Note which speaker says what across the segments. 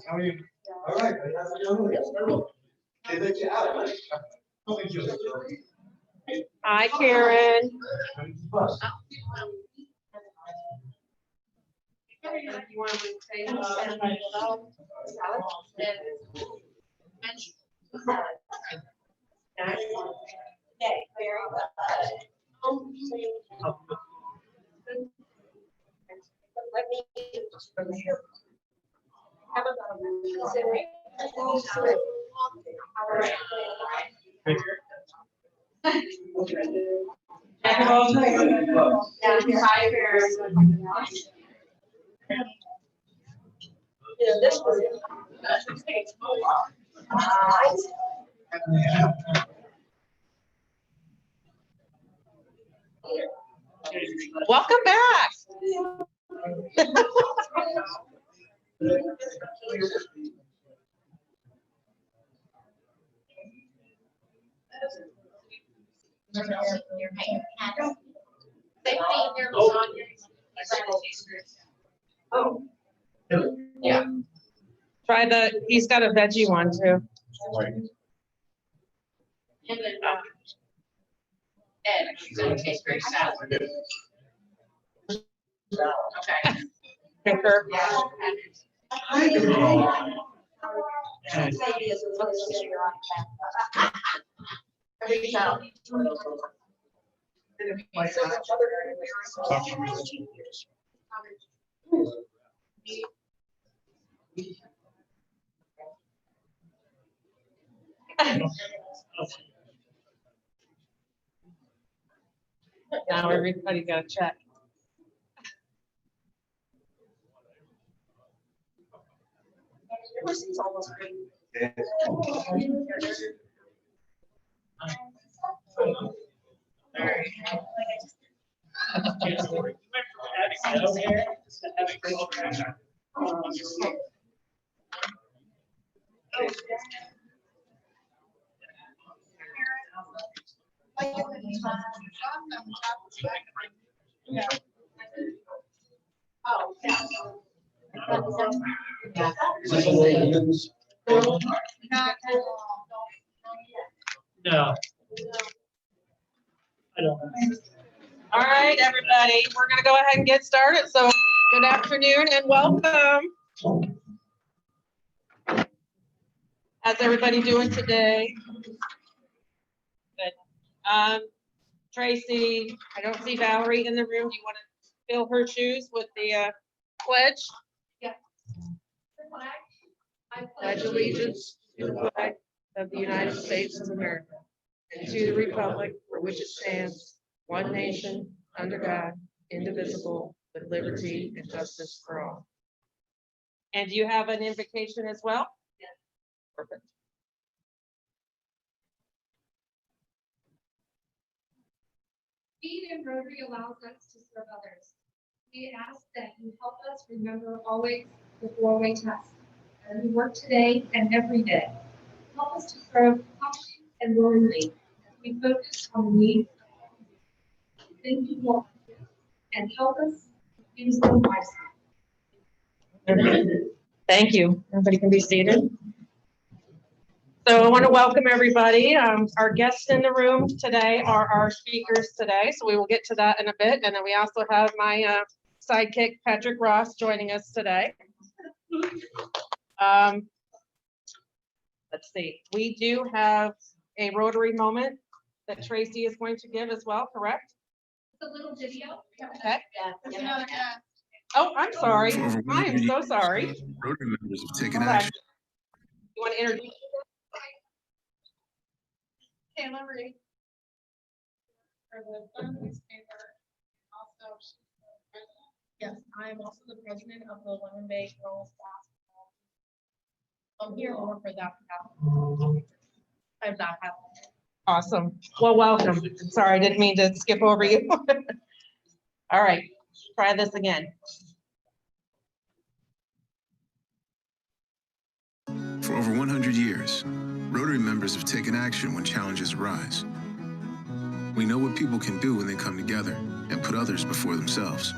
Speaker 1: How are you? All right.
Speaker 2: Hi, Karen. You want to say this was welcome back. Oh, yeah. Try the, he's got a veggie one too. It tastes very sour. Okay. Concur. Now everybody got to check. It's almost great.
Speaker 1: No. I don't.
Speaker 2: All right, everybody, we're going to go ahead and get started. So good afternoon and welcome. How's everybody doing today? Good. Tracy, I don't see Valerie in the room. Do you want to fill her shoes with the pledge?
Speaker 3: Yeah.
Speaker 2: I pledge allegiance to the flag of the United States of America and to the republic for which it stands, one nation, under God, indivisible, with liberty and justice for all. And do you have an invocation as well?
Speaker 3: Yes.
Speaker 2: Perfect.
Speaker 3: Being in Rotary allows us to serve others. We ask that you help us remember always the four-way test as we work today and every day. Help us to serve humbly and willingly as we focus on the needs of things you want and help us use them wisely.
Speaker 2: Thank you. Everybody can be seated. So I want to welcome everybody. Our guests in the room today are our speakers today, so we will get to that in a bit. And then we also have my sidekick, Patrick Ross, joining us today. Let's see. We do have a Rotary moment that Tracy is going to give as well, correct?
Speaker 3: It's a little video.
Speaker 2: Okay. Oh, I'm sorry. I am so sorry.
Speaker 4: Rotary members have taken
Speaker 2: Hold on.
Speaker 4: action.
Speaker 2: You want to introduce?
Speaker 3: Taylor Reed. For the fund newspaper. Also, she's the president. Yes, I am also the president of the Lemon Bay Girls Basketball. I'm here more for that. I'm not happy.
Speaker 2: Awesome. Well, welcome. Sorry, I didn't mean to skip over you. All right, try this again.
Speaker 4: For over 100 years, Rotary members have taken action when challenges arise. We know what people can do when they come together, and put others before themselves.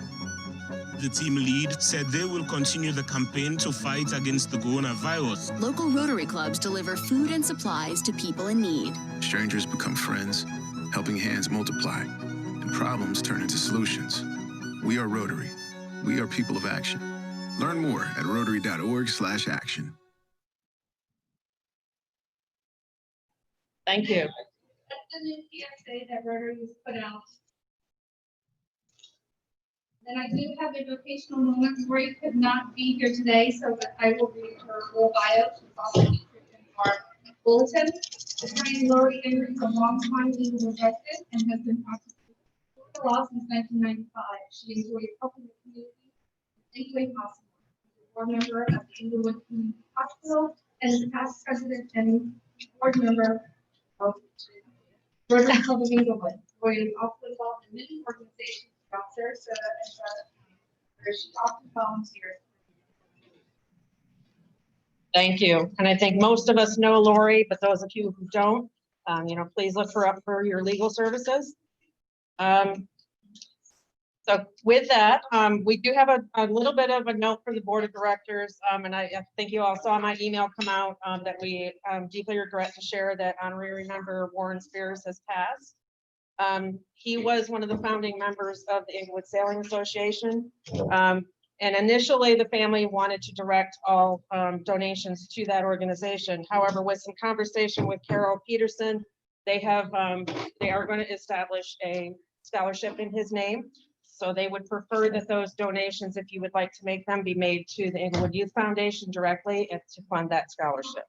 Speaker 5: The team lead said they will continue the campaign to fight against the coronavirus.
Speaker 6: Local Rotary clubs deliver food and supplies to people in need.
Speaker 4: Strangers become friends, helping hands multiply, and problems turn into solutions. We are Rotary. We are people of action. Learn more at rotary.org/action.
Speaker 2: Thank you.
Speaker 3: That's the new PSA that Rotary has put out. And I do have a vocational moment. Lori could not be here today, so I will read her full bio. She's also featured in our bulletin. Attorney Lori Henry is a longtime legal executive and has been practicing law since 1995. She enjoys helping the community in any way possible. She's a board member of the Inglewood Community Hospital and is past president and board member of Rotary Club of Inglewood. Lori is also involved in many organizations throughout Sarasota and Charlotte, where she often volunteers.
Speaker 2: Thank you. And I think most of us know Lori, but those of you who don't, please look her up for your legal services. So with that, we do have a little bit of a note for the board of directors. And I think you all saw my email come out that we deeply regret to share that honorary member Warren Spears has passed. He was one of the founding members of the Inglewood Sailing Association. And initially the family wanted to direct all donations to that organization. However, with some conversation with Carol Peterson, they are going to establish a scholarship in his name. So they would prefer that those donations, if you would like to make them, be made to the Inglewood Youth Foundation directly and to fund that scholarship.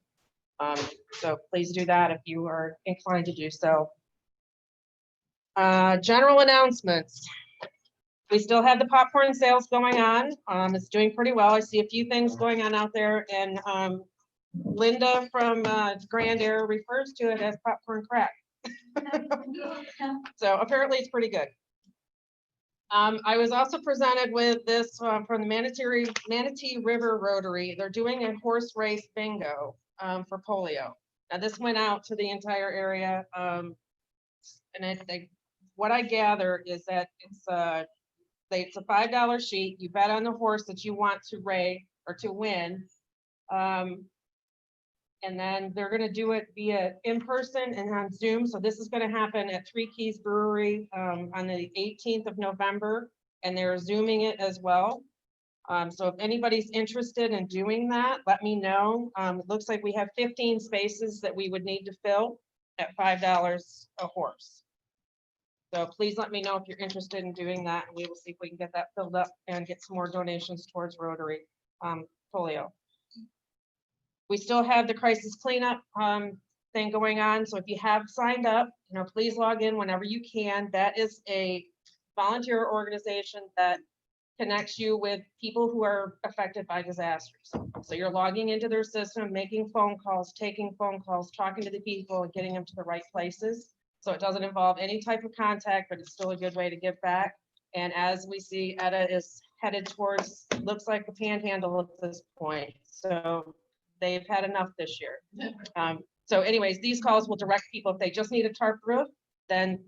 Speaker 2: So please do that if you are inclined to do so. General announcements. We still have the popcorn sales going on. It's doing pretty well. I see a few things going on out there, and Linda from Grand Air refers to it as popcorn crack. So apparently it's pretty good. I was also presented with this from the Manatee River Rotary. They're doing a horse race bingo for polio. Now this went out to the entire area, and what I gather is that it's a $5 sheet. You bet on the horse that you want to race or to win. And then they're going to do it via in person and on Zoom. So this is going to happen at Three Keys Brewery on the 18th of November, and they're Zooming it as well. So if anybody's interested in doing that, let me know. It looks like we have 15 spaces that we would need to fill at $5 a horse. So please let me know if you're interested in doing that, and we will see if we can get that filled up and get some more donations towards Rotary polio. We still have the crisis cleanup thing going on. So if you have signed up, please log in whenever you can. That is a volunteer organization that connects you with people who are affected by disasters. So you're logging into their system, making phone calls, taking phone calls, talking to the people and getting them to the right places. So it doesn't involve any type of contact, but it's still a good way to give back. And as we see, Etta is headed towards, looks like the panhandle at this point. So they've had enough this year. So anyways, these calls will direct people. If they just need a tarp roof, then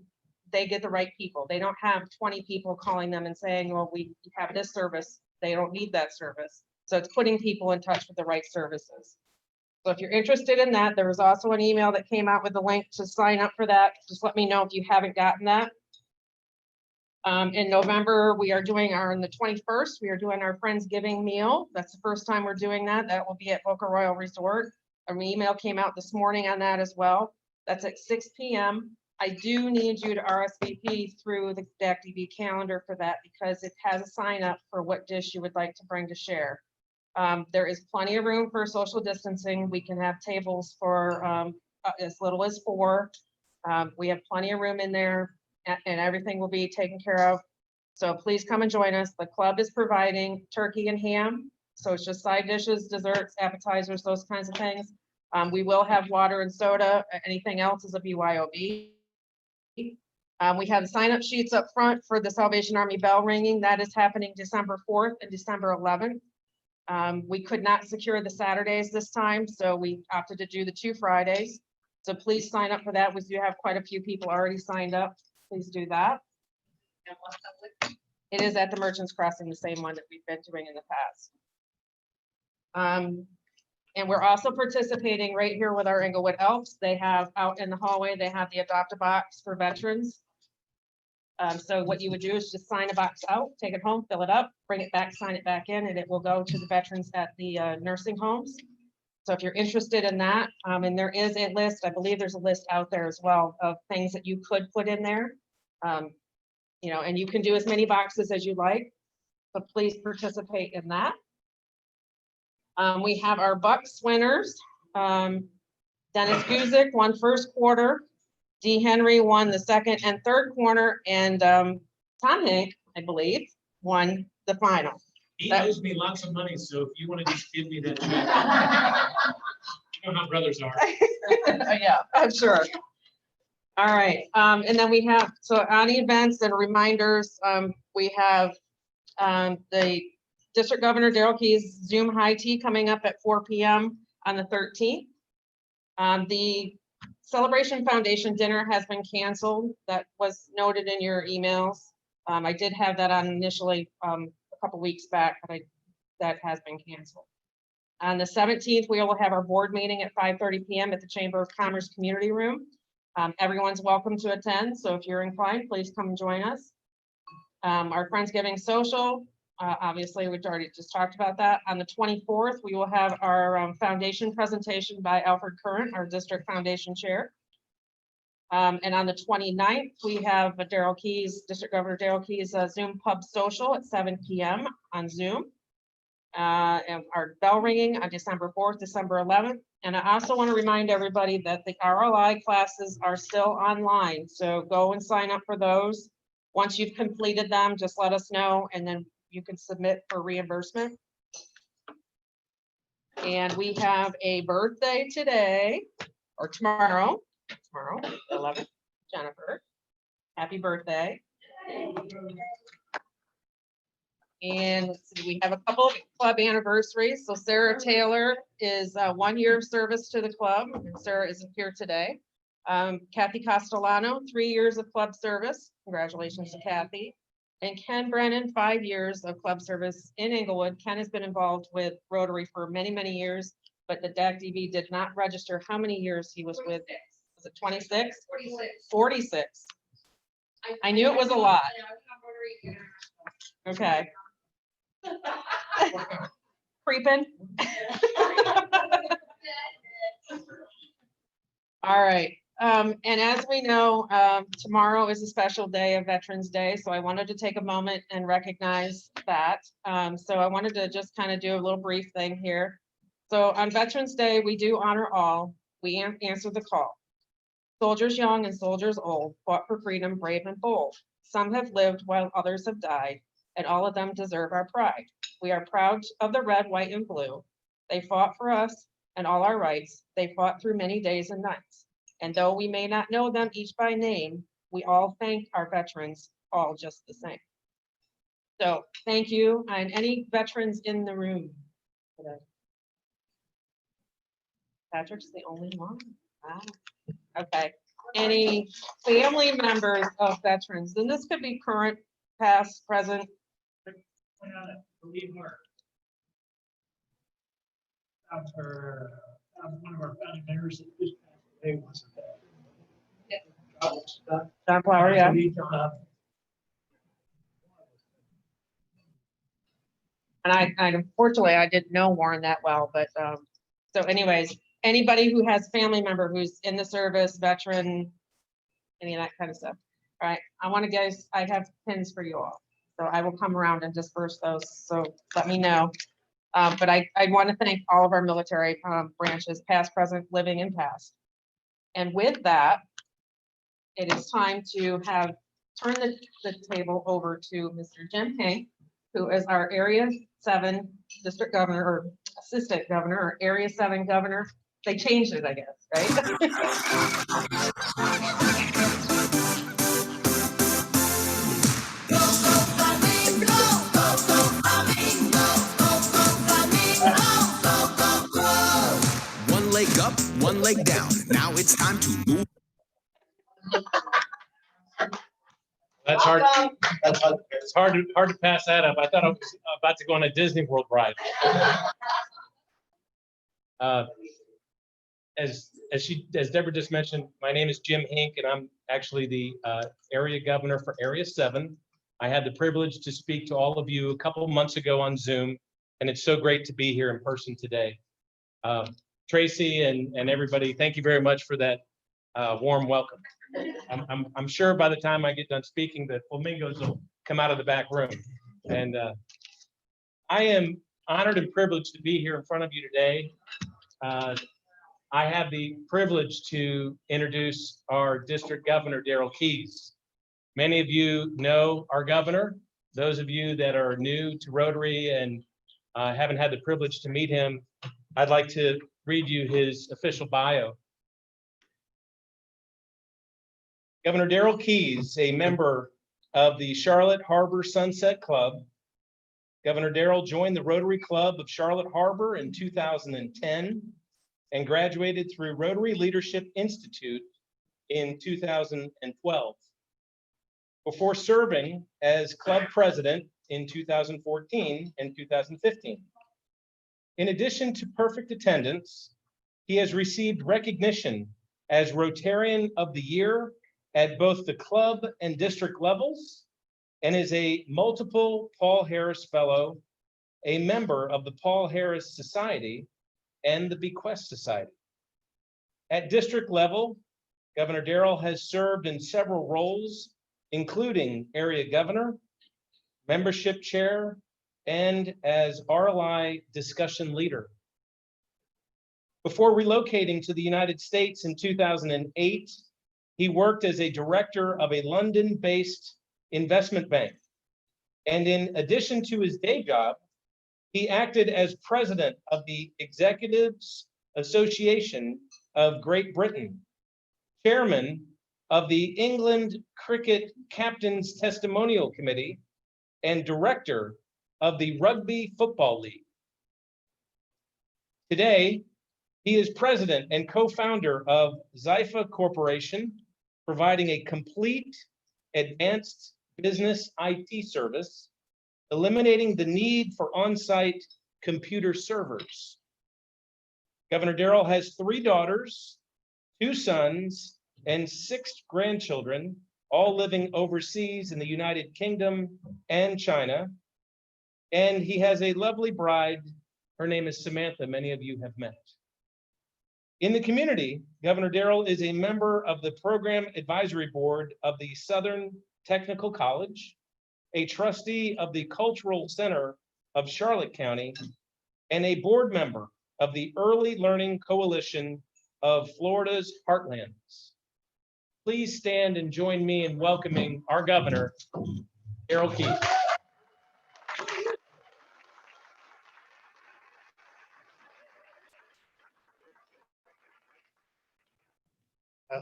Speaker 2: they get the right people. They don't have 20 people calling them and saying, well, we have this service. They don't need that service. So it's putting people in touch with the right services. So if you're interested in that, there was also an email that came out with the link to sign up for that. Just let me know if you haven't gotten that. In November, we are doing on the 21st, we are doing our Friendsgiving meal. That's the first time we're doing that. That will be at Boca Royal Resort. An email came out this morning on that as well. That's at 6 p.m. I do need you to RSVP through the DACDB calendar for that because it has a sign up for what dish you would like to bring to share. There is plenty of room for social distancing. We can have tables for as little as 4. We have plenty of room in there, and everything will be taken care of. So please come and join us. The club is providing turkey and ham. So it's just side dishes, desserts, appetizers, those kinds of things. We will have water and soda. Anything else is a BYOB. We have sign-up sheets up front for the Salvation Army bell ringing. That is happening December 4th and December 11th. We could not secure the Saturdays this time, so we opted to do the 2 Fridays. So please sign up for that. We do have quite a few people already signed up. Please do that. It is at the Merchants Crossing, the same one that we've been doing in the past. And we're also participating right here with our Englewood Elks. They have out in the hallway, they have the adopt-a-box for veterans. So what you would do is just sign a box out, take it home, fill it up, bring it back, sign it back in, and it will go to the veterans at the nursing homes. So if you're interested in that, and there is a list, I believe there's a list out there as well of things that you could put in there. You know, and you can do as many boxes as you like, but please participate in that. We have our Bucks winners. Dennis Guzik won first quarter. D. Henry won the second and third quarter, and Tom Hank, I believe, won the final.
Speaker 1: He owes me lots of money, so if you want to just give me that check. You know how brothers are.
Speaker 2: Yeah, I'm sure. All right, and then we have, so on events and reminders, we have the District Governor Darryl Key's Zoom high tea coming up at 4 p.m. on the 13th. The Celebration Foundation dinner has been canceled. That was noted in your emails. I did have that on initially a couple weeks back, but that has been canceled. On the 17th, we will have our board meeting at 5:30 p.m. at the Chamber of Commerce Community Room. Everyone's welcome to attend, so if you're inclined, please come join us. Our Friendsgiving social, obviously, we've already just talked about that. On the 24th, we will have our foundation presentation by Alfred Current, our district foundation chair. And on the 29th, we have Darryl Key's, District Governor Darryl Key's Zoom Pub Social at 7 p.m. on Zoom. And our bell ringing on December 4th, December 11th. And I also want to remind everybody that the RLI classes are still online. So go and sign up for those. Once you've completed them, just let us know, and then you can submit for reimbursement. And we have a birthday today, or tomorrow, 11th, Jennifer. Happy birthday. And let's see, we have a couple of club anniversaries. So Sarah Taylor is 1 year of service to the club, and Sarah isn't here today. Kathy Castellano, 3 years of club service. Congratulations to Kathy. And Ken Brennan, 5 years of club service in Englewood. Ken has been involved with Rotary for many, many years, but the DAC-DB did not register how many years he was with. Was it 26? 46. I knew it was a lot. Okay. Creeping. All right. And as we know, tomorrow is a special day of Veterans Day, so I wanted to take a moment and recognize that. So I wanted to just kind of do a little brief thing here. So on Veterans Day, we do honor all. We answer the call. Soldiers young and soldiers old fought for freedom, brave and bold. Some have lived while others have died, and all of them deserve our pride. We are proud of the red, white, and blue. They fought for us and all our rights. They fought through many days and nights. And though we may not know them each by name, we all thank our veterans all just the same. So thank you. And any veterans in the room today? Patrick's the only one. Wow. Okay. Any family members of veterans? And this could be current, past, present.
Speaker 1: Believe her. One of our founding members that just passed away was
Speaker 2: John Flower, yeah. And I unfortunately, I didn't know Warren that well, but so anyways, anybody who has family member who's in the service, veteran, any of that kind of stuff. All right, I want to guys, I have pins for you all. So I will come around and disperse those. So let me know. But I want to thank all of our military branches, past, present, living, and past. And with that, it is time to turn the table over to Mr. Jim Hank, who is our Area 7 District Governor, or Assistant Governor, or Area 7 Governor. They changed it, I guess, right?
Speaker 7: One leg up, one leg down. Now it's time to move.
Speaker 1: That's hard. It's hard to pass that up. I thought I was about to go on a Disney World ride. As Deborah just mentioned, my name is Jim Hink, and I'm actually the area governor for Area 7. I had the privilege to speak to all of you a couple of months ago on Zoom, and it's so great to be here in person today. Tracy and everybody, thank you very much for that warm welcome. I'm sure by the time I get done speaking, the flamingos will come out of the back room. And I am honored and privileged to be here in front of you today. I have the privilege to introduce our district governor, Darryl Keys. Many of you know our governor. Those of you that are new to Rotary and haven't had the privilege to meet him, I'd like to read you his official bio. Governor Darryl Keys, a member of the Charlotte Harbor Sunset Club. Governor Darryl joined the Rotary Club of Charlotte Harbor in 2010 and graduated through Rotary Leadership Institute in 2012. Before serving as club president in 2014 and 2015. In addition to perfect attendance, he has received recognition as Rotarian of the Year at both the club and district levels, and is a multiple Paul Harris Fellow, a member of the Paul Harris Society and the Bequest Society. At district level, Governor Darryl has served in several roles, including area governor, membership chair, and as RLI discussion leader. Before relocating to the United States in 2008, he worked as a director of a London-based investment bank. And in addition to his day job, he acted as president of the Executives Association of Great Britain, chairman of the England Cricket Captains Testimonial Committee, and director of the Rugby Football League. Today, he is president and co-founder of Zypha Corporation, providing a complete advanced business IT service, eliminating the need for on-site computer servers. Governor Darryl has 3 daughters, 2 sons, and 6 grandchildren, all living overseas in the United Kingdom and China. And he has a lovely bride. Her name is Samantha, many of you have met. In the community, Governor Darryl is a member of the Program Advisory Board of the Southern Technical College, a trustee of the Cultural Center of Charlotte County, and a board member of the Early Learning Coalition of Florida's Heartlands. Please stand and join me in welcoming our governor, Darryl Keys.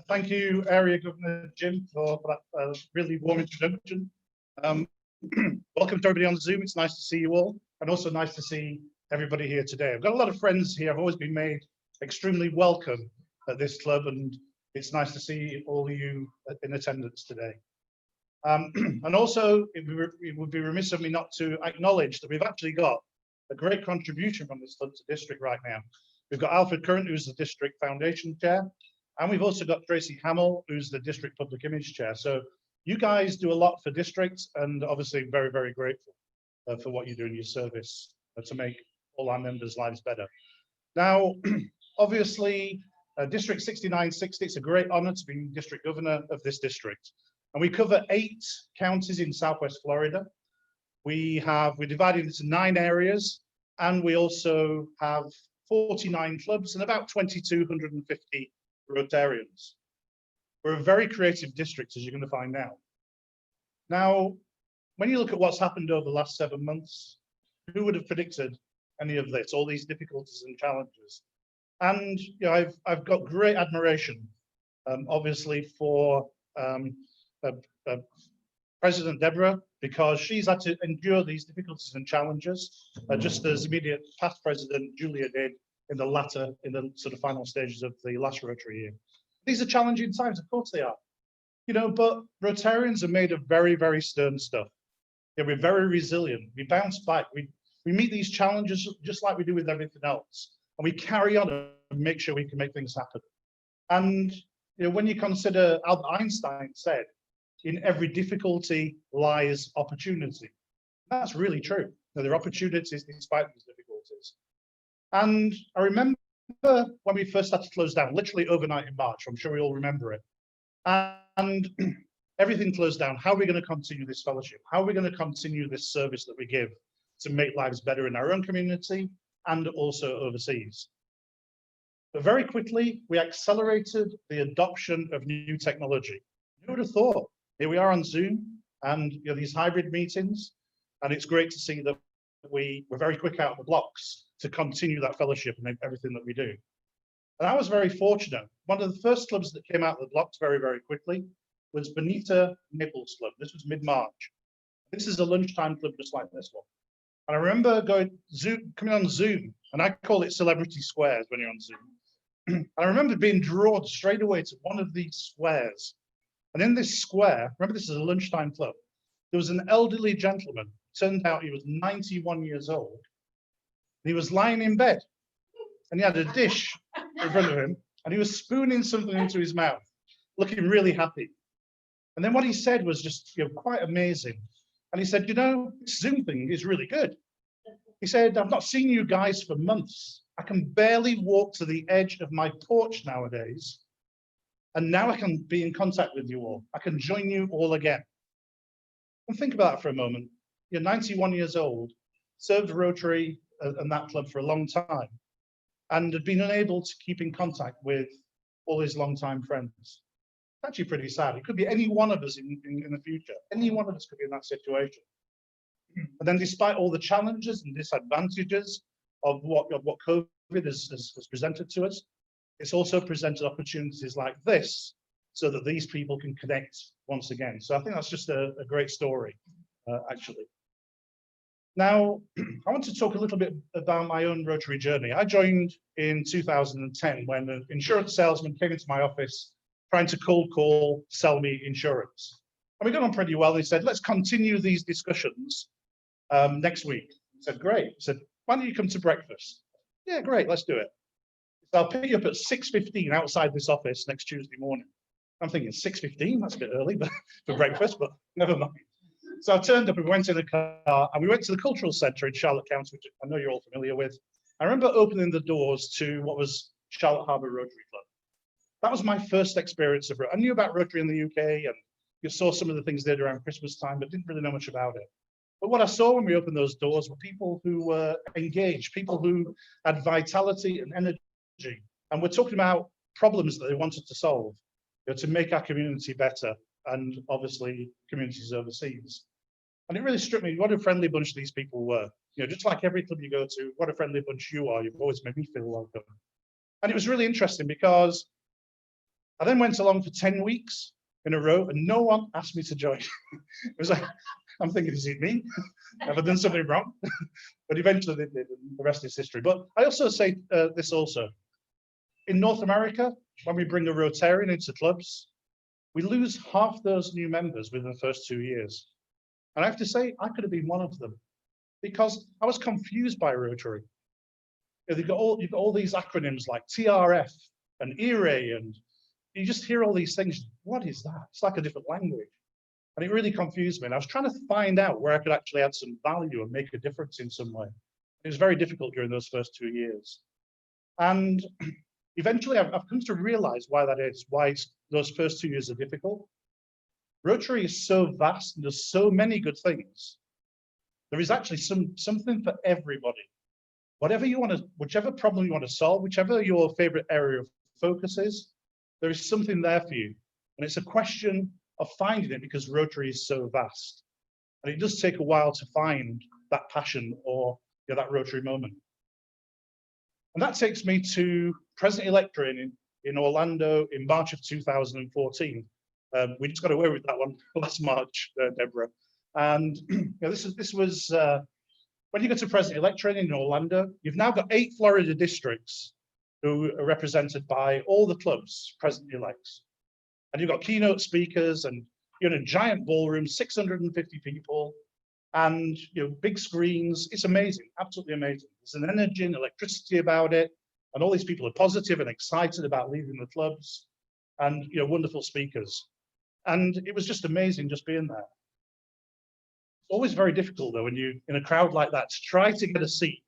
Speaker 8: Thank you, Area Governor Jim, for that really warm introduction. Welcome to everybody on Zoom. It's nice to see you all, and also nice to see everybody here today. I've got a lot of friends here. I've always been made extremely welcome at this club, and it's nice to see all of you in attendance today. And also, it would be remiss of me not to acknowledge that we've actually got a great contribution from this club to district right now. We've got Alfred Curran, who's the district foundation chair. And we've also got Tracy Hamill, who's the district public image chair. So you guys do a lot for districts, and obviously very, very grateful for what you do in your service to make all our members' lives better. Now, obviously, District 6960, it's a great honor to be district governor of this district. And we cover 8 counties in Southwest Florida. We're divided into 9 areas, and we also have 49 clubs and about 2,250 Rotarians. We're a very creative district, as you're going to find out. Now, when you look at what's happened over the last 7 months, who would have predicted any of this, all these difficulties and challenges? And you know, I've got great admiration, obviously, for President Deborah, because she's had to endure these difficulties and challenges, just as immediate past President Julia did in the sort of final stages of the last Rotary year. These are challenging times, of course they are. But Rotarians are made of very, very stern stuff. Yeah, we're very resilient. We bounce back. We meet these challenges just like we do with everything else. And we carry on and make sure we can make things happen. And when you consider Albert Einstein said, in every difficulty lies opportunity. That's really true. There are opportunities despite these difficulties. And I remember when we first started to close down, literally overnight in March, I'm sure we all remember it. And everything closed down. How are we going to continue this fellowship? How are we going to continue this service that we give to make lives better in our own community and also overseas? But very quickly, we accelerated the adoption of new technology. Who would have thought? Here we are on Zoom and these hybrid meetings, and it's great to see that we were very quick out of the blocks to continue that fellowship and everything that we do. And I was very fortunate. One of the first clubs that came out of the blocks very, very quickly was Bonita Naples Club. This was mid-March. This is a lunchtime club just like this one. And I remember coming on Zoom, and I call it celebrity squares when you're on Zoom. And I remember being drawn straight away to one of these squares. And in this square, remember this is a lunchtime club, there was an elderly gentleman. Turned out he was 91 years old. He was lying in bed and he had a dish in front of him and he was spooning something into his mouth, looking really happy. And then what he said was just quite amazing. And he said, this Zoom thing is really good. He said, I've not seen you guys for months. I can barely walk to the edge of my porch nowadays. And now I can be in contact with you all. I can join you all again. And think about that for a moment. You're 91 years old, served Rotary and that club for a long time, and had been unable to keep in contact with all his longtime friends. It's actually pretty sad. It could be any one of us in the future. Any one of us could be in that situation. And then despite all the challenges and disadvantages of what COVID has presented to us, it's also presented opportunities like this so that these people can connect once again. So I think that's just a great story, actually. Now, I want to talk a little bit about my own Rotary journey. I joined in 2010 when an insurance salesman came into my office trying to cold call, sell me insurance. And we got on pretty well. He said, let's continue these discussions next week. I said, great. He said, why don't you come to breakfast? Yeah, great, let's do it. So I'll pick you up at 6:15 outside this office next Tuesday morning. I'm thinking 6:15, that's a bit early for breakfast, but never mind. So I turned up and we went in the car and we went to the cultural centre in Charlotte County, which I know you're all familiar with. I remember opening the doors to what was Charlotte Harbour Rotary Club. That was my first experience of Rotary. I knew about Rotary in the UK and you saw some of the things they did around Christmas time, but didn't really know much about it. But what I saw when we opened those doors were people who were engaged, people who had vitality and energy, and we're talking about problems that they wanted to solve, to make our community better, and obviously communities overseas. And it really struck me what a friendly bunch these people were. Just like every club you go to, what a friendly bunch you are. You've always made me feel welcome. And it was really interesting because I then went along for 10 weeks in a row and no one asked me to join. It was like, I'm thinking, is it me? Have I done something wrong? But eventually they did, and the rest is history. But I also say this also. In North America, when we bring a Rotarian into clubs, we lose half those new members within the first 2 years. And I have to say, I could have been one of them because I was confused by Rotary. You've got all these acronyms like TRF and ERA, and you just hear all these things. What is that? It's like a different language. And it really confused me. And I was trying to find out where I could actually add some value and make a difference in some way. It was very difficult during those first 2 years. And eventually I've come to realize why that is, why those first 2 years are difficult. Rotary is so vast and there's so many good things. There is actually something for everybody. Whatever you want to, whichever problem you want to solve, whichever your favorite area of focus is, there is something there for you. And it's a question of finding it because Rotary is so vast. And it does take a while to find that passion or that Rotary moment. And that takes me to President-elect training in Orlando in March of 2014. We just got away with that one last March, Deborah. And this was when you go to President-elect training in Orlando, you've now got 8 Florida districts who are represented by all the clubs, President-elects. And you've got keynote speakers and you're in a giant ballroom, 650 people, and big screens. It's amazing, absolutely amazing. There's an energy and electricity about it, and all these people are positive and excited about leaving the clubs, and wonderful speakers. And it was just amazing just being there. It's always very difficult though when you're in a crowd like that to try to get a seat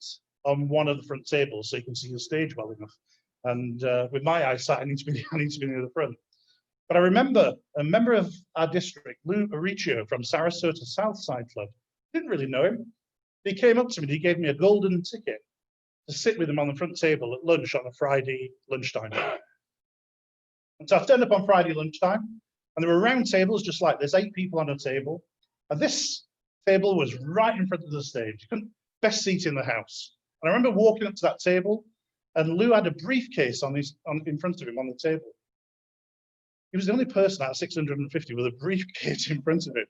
Speaker 8: on one of the front tables so you can see the stage well enough. And with my eyesight, I need to be near the front. But I remember a member of our district, Lou Aricio from Sarasota Southside Club, didn't really know him. He came up to me and he gave me a golden ticket to sit with him on the front table at lunch on a Friday lunchtime. And so I turned up on Friday lunchtime, and there were round tables just like this, 8 people on a table. And this table was right in front of the stage. Best seat in the house. And I remember walking up to that table, and Lou had a briefcase in front of him on the table. He was the only person out of 650 with a briefcase in front of him.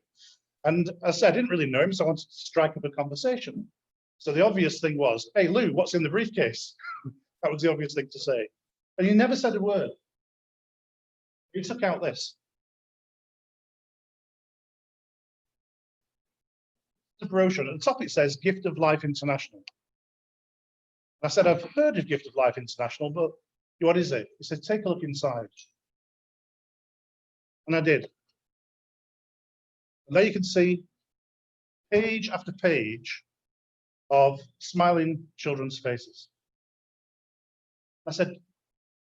Speaker 8: And as I said, I didn't really know him, so I wanted to strike up a conversation. So the obvious thing was, "Hey, Lou, what's in the briefcase?" That was the obvious thing to say. And he never said a word. He took out this. The brochure, at the top it says Gift of Life International. I said, "I've heard of Gift of Life International, but what is it?" He said, "Take a look inside." And I did. And there you can see page after page of smiling children's faces. I said,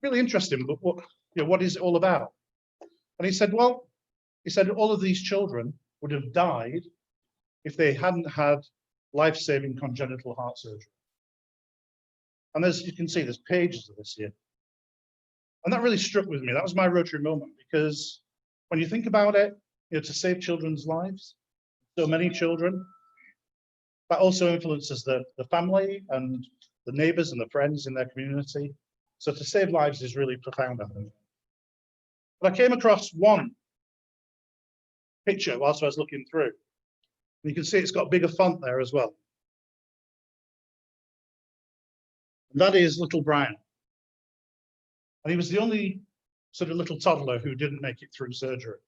Speaker 8: "Really interesting, but what is it all about?" And he said, "Well," he said, "all of these children would have died if they hadn't had life-saving congenital heart surgery." And as you can see, there's pages of this here. And that really struck with me. That was my Rotary moment, because when you think about it, to save children's lives, so many children, that also influences the family and the neighbors and the friends in their community. So to save lives is really profound, I think. But I came across one picture whilst I was looking through. And you can see it's got bigger font there as well. And that is little Brian. And he was the only sort of little toddler who didn't make it through surgery.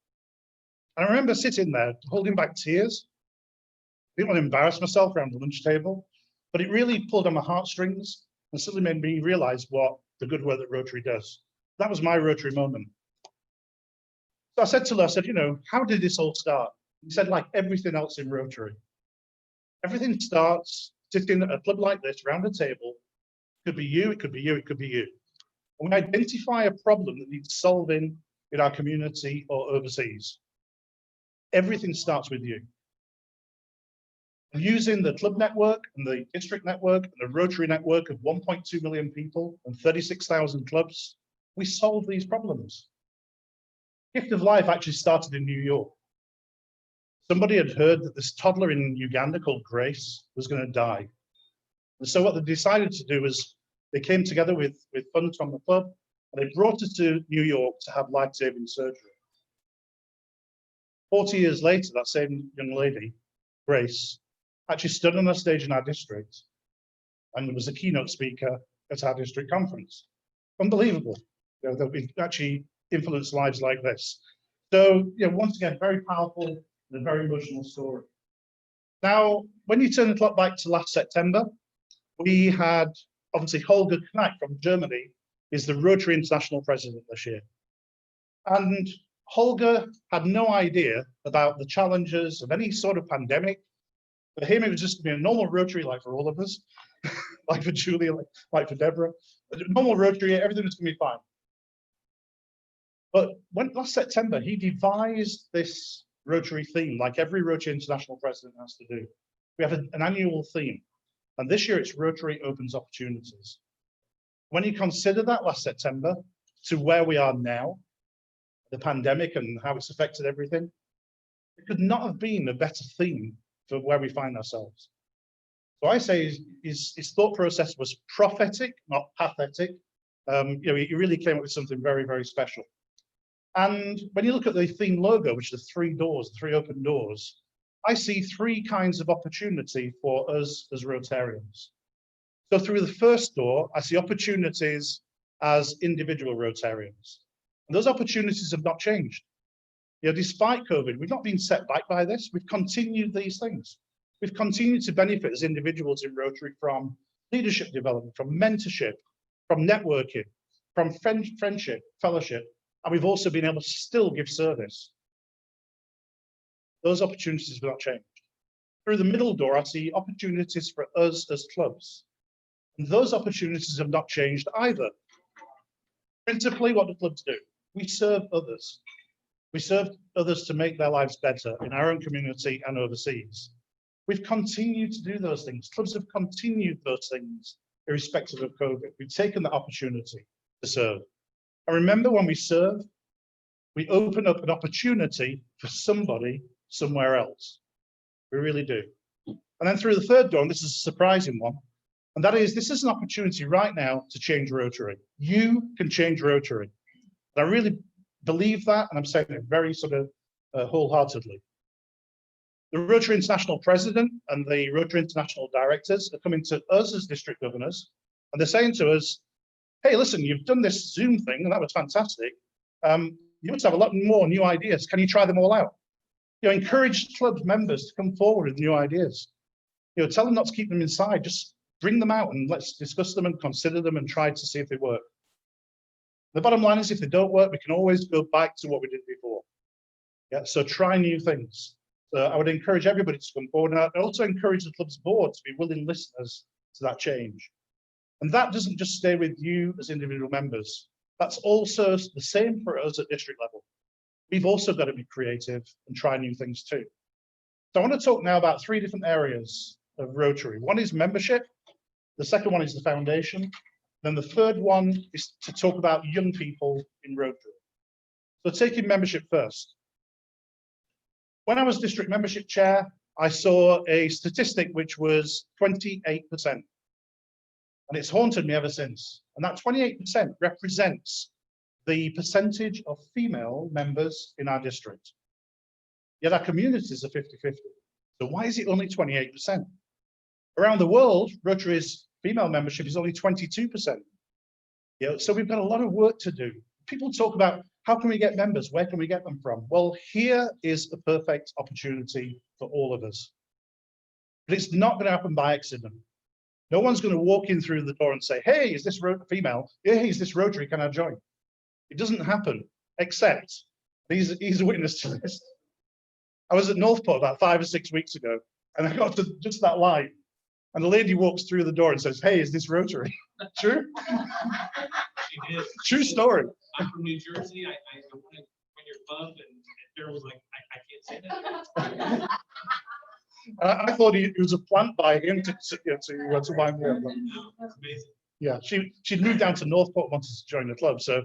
Speaker 8: And I remember sitting there holding back tears. I didn't want to embarrass myself around the lunch table, but it really pulled on my heartstrings and suddenly made me realize what the good work that Rotary does. That was my Rotary moment. So I said to Lou, I said, "How did this all start?" He said, "Like everything else in Rotary. Everything starts sitting at a club like this, around a table. It could be you, it could be you, it could be you. And we identify a problem that needs solving in our community or overseas. Everything starts with you. And using the club network and the district network and the Rotary network of 1.2 million people and 36,000 clubs, we solve these problems." Gift of Life actually started in New York. Somebody had heard that this toddler in Uganda called Grace was going to die. And so what they decided to do was they came together with funds from the club, and they brought her to New York to have life-saving surgery. 40 years later, that same young lady, Grace, actually stood on a stage in our district and was a keynote speaker at our district conference. Unbelievable. That we've actually influenced lives like this. So, once again, very powerful and a very emotional story. Now, when you turn the clock back to last September, we had, obviously, Holger Knack from Germany is the Rotary International President this year. And Holger had no idea about the challenges of any sort of pandemic. For him, it was just going to be a normal Rotary, like for all of us, like for Julia, like for Deborah. A normal Rotary, everything was going to be fine. But last September, he devised this Rotary theme, like every Rotary International President has to do. We have an annual theme. And this year, it's Rotary Opens Opportunities. When you consider that last September to where we are now, the pandemic and how it's affected everything, it could not have been a better theme for where we find ourselves. So I say his thought process was prophetic, not pathetic. He really came up with something very, very special. And when you look at the theme logo, which are 3 doors, 3 open doors, I see 3 kinds of opportunity for us as Rotarians. So through the first door, I see opportunities as individual Rotarians. And those opportunities have not changed. You know, despite COVID, we've not been set back by this. We've continued these things. We've continued to benefit as individuals in Rotary from leadership development, from mentorship, from networking, from friendship, fellowship, and we've also been able to still give service. Those opportunities have not changed. Through the middle door, I see opportunities for us as clubs. And those opportunities have not changed either. Principally, what do clubs do? We serve others. We serve others to make their lives better in our own community and overseas. We've continued to do those things. Clubs have continued those things irrespective of COVID. We've taken the opportunity to serve. And remember, when we serve, we open up an opportunity for somebody somewhere else. We really do. And then through the third door, and this is a surprising one, and that is, this is an opportunity right now to change Rotary. You can change Rotary. And I really believe that, and I'm saying it very sort of wholeheartedly. The Rotary International President and the Rotary International Directors are coming to us as district governors, and they're saying to us, hey, listen, you've done this Zoom thing, and that was fantastic. You must have a lot more new ideas. Can you try them all out? You know, encourage club members to come forward with new ideas. You know, tell them not to keep them inside. Just bring them out and let's discuss them and consider them and try to see if they work. The bottom line is, if they don't work, we can always go back to what we did before. Yeah, so try new things. So I would encourage everybody to come forward, and I also encourage the club's board to be willing listeners to that change. And that doesn't just stay with you as individual members. That's also the same for us at district level. We've also got to be creative and try new things too. So I want to talk now about 3 different areas of Rotary. One is membership. The second one is the foundation. Then the third one is to talk about young people in Rotary. So taking membership first. When I was district membership chair, I saw a statistic which was 28%. And it's haunted me ever since. And that 28% represents the percentage of female members in our district. Yet our communities are 50-50. So why is it only 28%? Around the world, Rotary's female membership is only 22%. You know, so we've got a lot of work to do. People talk about, how can we get members? Where can we get them from? Well, here is the perfect opportunity for all of us. But it's not going to happen by accident. No one's going to walk in through the door and say, hey, is this female? Hey, is this Rotary? Can I join? It doesn't happen, except he's a witness to this. I was at Northport about 5 or 6 weeks ago, and I got to just that line, and the lady walks through the door and says, hey, is this Rotary? True?
Speaker 1: She did.
Speaker 8: True story.
Speaker 1: I'm from New Jersey. I went when you're above, and Darryl was like, I can't say that.
Speaker 8: I thought it was a plant by him to wind me up.
Speaker 1: That's amazing.
Speaker 8: Yeah, she'd moved down to Northport, wanted to join the club. So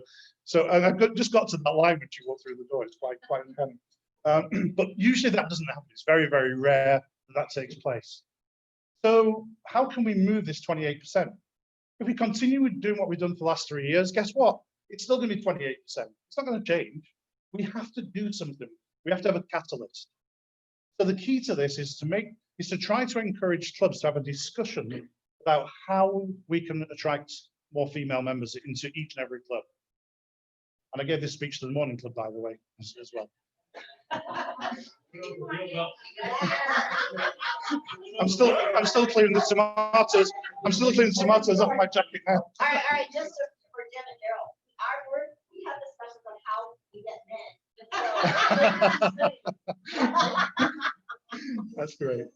Speaker 8: and I just got to that line when she walked through the door. It's quite uncanny. But usually that doesn't happen. It's very, very rare that takes place. So how can we move this 28%? If we continue with doing what we've done for the last 3 years, guess what? It's still going to be 28%. It's not going to change. We have to do something. We have to have a catalyst. So the key to this is to try to encourage clubs to have a discussion about how we can attract more female members into each and every club. And I gave this speech to the morning club, by the way, as well. I'm still clearing the tomatoes. I'm still clearing the tomatoes off my jacket now.
Speaker 9: All right, just for Jim and Darryl, our work, we have discussions on how we get men.
Speaker 8: That's great.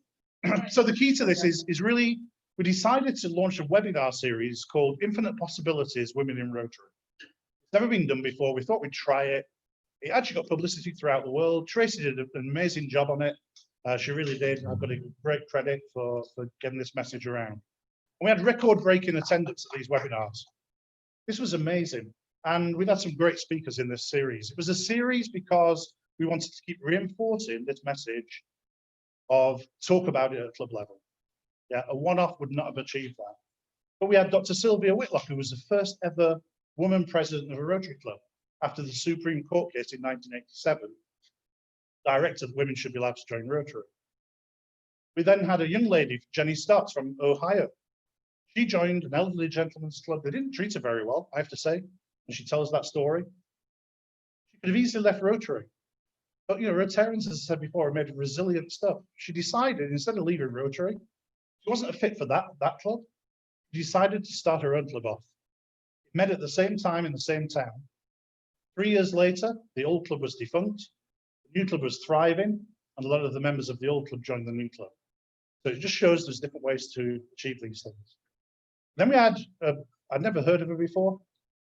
Speaker 8: So the key to this is really, we decided to launch a webinar series called Infinite Possibilities, Women in Rotary. It's never been done before. We thought we'd try it. It actually got publicity throughout the world. Tracy did an amazing job on it. She really did. I've got a great credit for getting this message around. And we had record-breaking attendance at these webinars. This was amazing. And we've had some great speakers in this series. It was a series because we wanted to keep reinforcing this message of talk about it at club level. Yeah, a one-off would not have achieved that. But we had Dr. Sylvia Whitlock, who was the first ever woman president of a Rotary club after the Supreme Court case in 1987, directed that women should be allowed to join Rotary. We then had a young lady, Jenny Stotts from Ohio. She joined an elderly gentleman's club. They didn't treat her very well, I have to say, and she tells that story. Could have easily left Rotary. But, you know, Rotarians, as I said before, are made of resilient stuff. She decided, instead of leaving Rotary, she wasn't a fit for that club. She decided to start her own club off. Met at the same time in the same town. 3 years later, the old club was defunct. The new club was thriving, and a lot of the members of the old club joined the new club. So it just shows there's different ways to achieve these things. Then we had, I'd never heard of her before.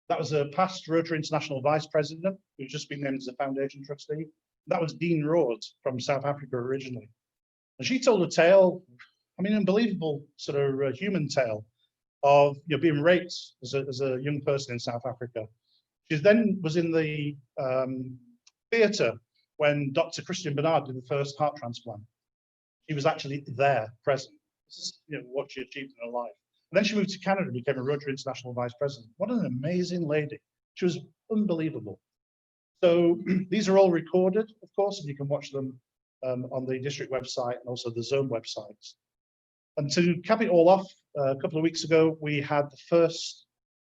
Speaker 8: That was a past Rotary International Vice President who's just been named as a foundation trustee. That was Dean Rhodes from South Africa originally. And she told a tale, I mean, unbelievable sort of human tale of, you know, being raped as a young person in South Africa. She then was in the theatre when Dr. Christian Bernard did the first heart transplant. She was actually there, present. This is, you know, what she achieved in her life. And then she moved to Canada and became a Rotary International Vice President. What an amazing lady. She was unbelievable. So these are all recorded, of course, and you can watch them on the district website and also the zone websites. And to cap it all off, a couple of weeks ago, we had the first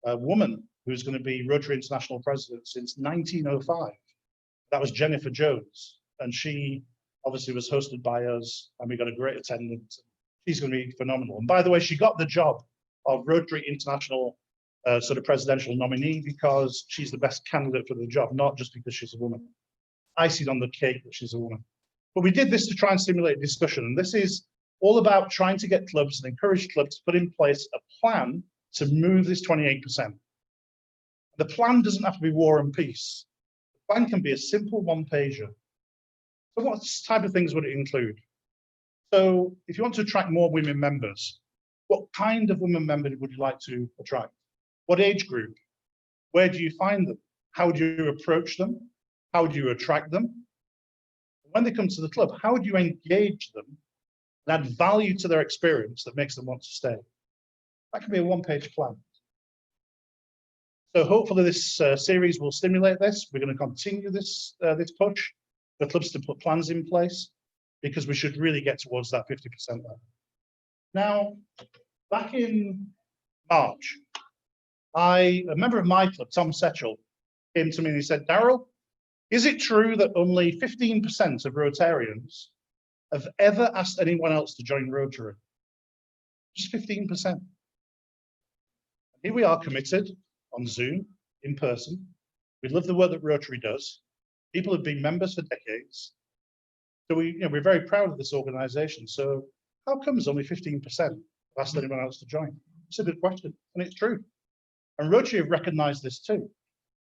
Speaker 8: woman who's going to be Rotary International President since 1905. That was Jennifer Jones. And she obviously was hosted by us, and we got a great attendance. She's going to be phenomenal. And by the way, she got the job of Rotary International sort of presidential nominee because she's the best candidate for the job, not just because she's a woman. Icing on the cake that she's a woman. But we did this to try and stimulate discussion. And this is all about trying to get clubs and encourage clubs to put in place a plan to move this 28%. The plan doesn't have to be war and peace. The plan can be a simple one-pager. So what type of things would it include? So if you want to attract more women members, what kind of women member would you like to attract? What age group? Where do you find them? How do you approach them? How do you attract them? When they come to the club, how do you engage them and add value to their experience that makes them want to stay? That can be a one-page plan. So hopefully this series will stimulate this. We're going to continue this push for clubs to put plans in place because we should really get towards that 50% level. Now, back in March, a member of my club, Tom Setchell, came to me and he said, Darryl, is it true that only 15% of Rotarians have ever asked anyone else to join Rotary? Just 15%. Here we are committed on Zoom, in person. We love the work that Rotary does. People have been members for decades. So we're very proud of this organization. So how comes only 15% have asked anyone else to join? It's a good question, and it's true. And Rotary have recognized this too.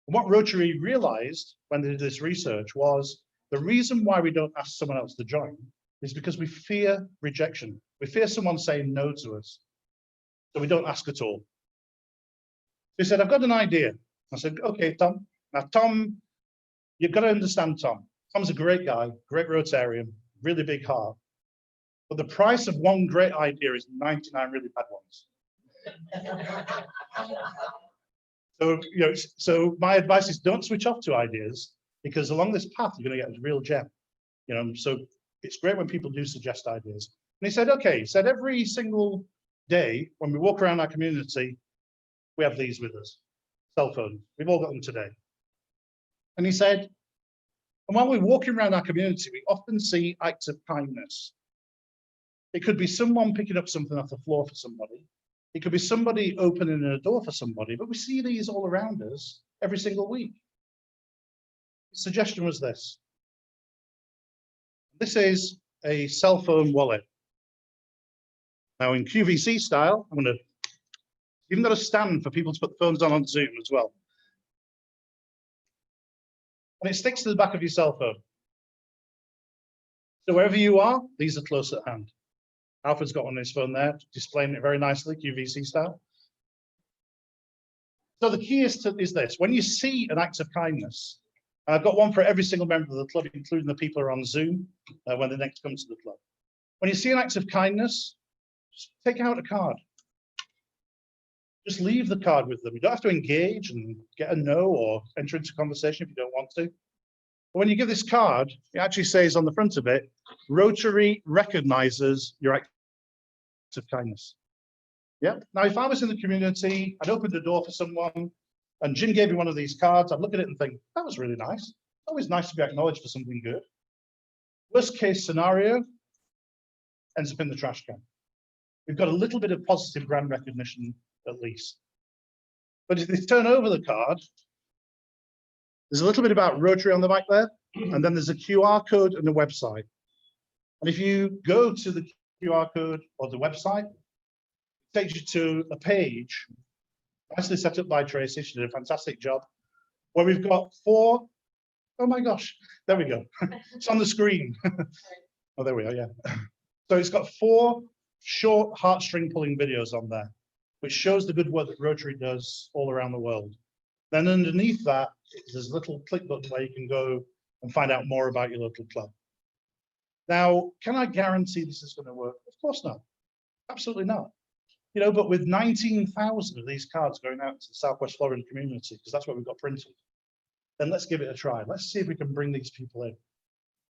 Speaker 8: And what Rotary realized when they did this research was the reason why we don't ask someone else to join is because we fear rejection. We fear someone saying no to us. So we don't ask at all. He said, I've got an idea. I said, okay, Tom. Now, Tom, you've got to understand Tom. Tom's a great guy, great Rotarian, really big heart. But the price of one great idea is 99 really bad ones. So my advice is don't switch off to ideas, because along this path, you're going to get a real gem. So it's great when people do suggest ideas. And he said, okay, he said every single day when we walk around our community, we have these with us, cell phones. We've all got them today. And he said, and while we're walking around our community, we often see acts of kindness. It could be someone picking up something off the floor for somebody. It could be somebody opening a door for somebody, but we see these all around us every single week. The suggestion was this. This is a cell phone wallet. Now in QVC style, I'm going to even got a stand for people to put the phones on Zoom as well. And it sticks to the back of your cell phone. So wherever you are, these are close at hand. Alfred's got one on his phone there, displaying it very nicely, QVC style. So the key is this, when you see an act of kindness, and I've got one for every single member of the club, including the people who are on Zoom when they next come to the club. When you see an act of kindness, just take out a card. Just leave the card with them. You don't have to engage and get a no or enter into conversation if you don't want to. But when you give this card, it actually says on the front of it, Rotary recognizes your act of kindness. Yeah. Now, if I was in the community, I'd opened the door for someone and Jim gave me one of these cards, I'd look at it and think, that was really nice. always nice to be acknowledged for something good. Worst case scenario ends up in the trash can. We've got a little bit of positive brand recognition at least. But if they turn over the card, there's a little bit about Rotary on the back there, and then there's a QR code and a website. And if you go to the QR code or the website, it takes you to a page, nicely set up by Tracy. She did a fantastic job, where we've got 4, oh my gosh, there we go. It's on the screen. Oh, there we are, yeah. So it's got 4 short heartstring pulling videos on there, which shows the good work that Rotary does all around the world. Then underneath that, there's a little click button where you can go and find out more about your local club. Now, can I guarantee this is going to work? Of course not. Absolutely not. You know, but with 19,000 of these cards going out to the Southwest Florida community, because that's what we've got printed, then let's give it a try. Let's see if we can bring these people in.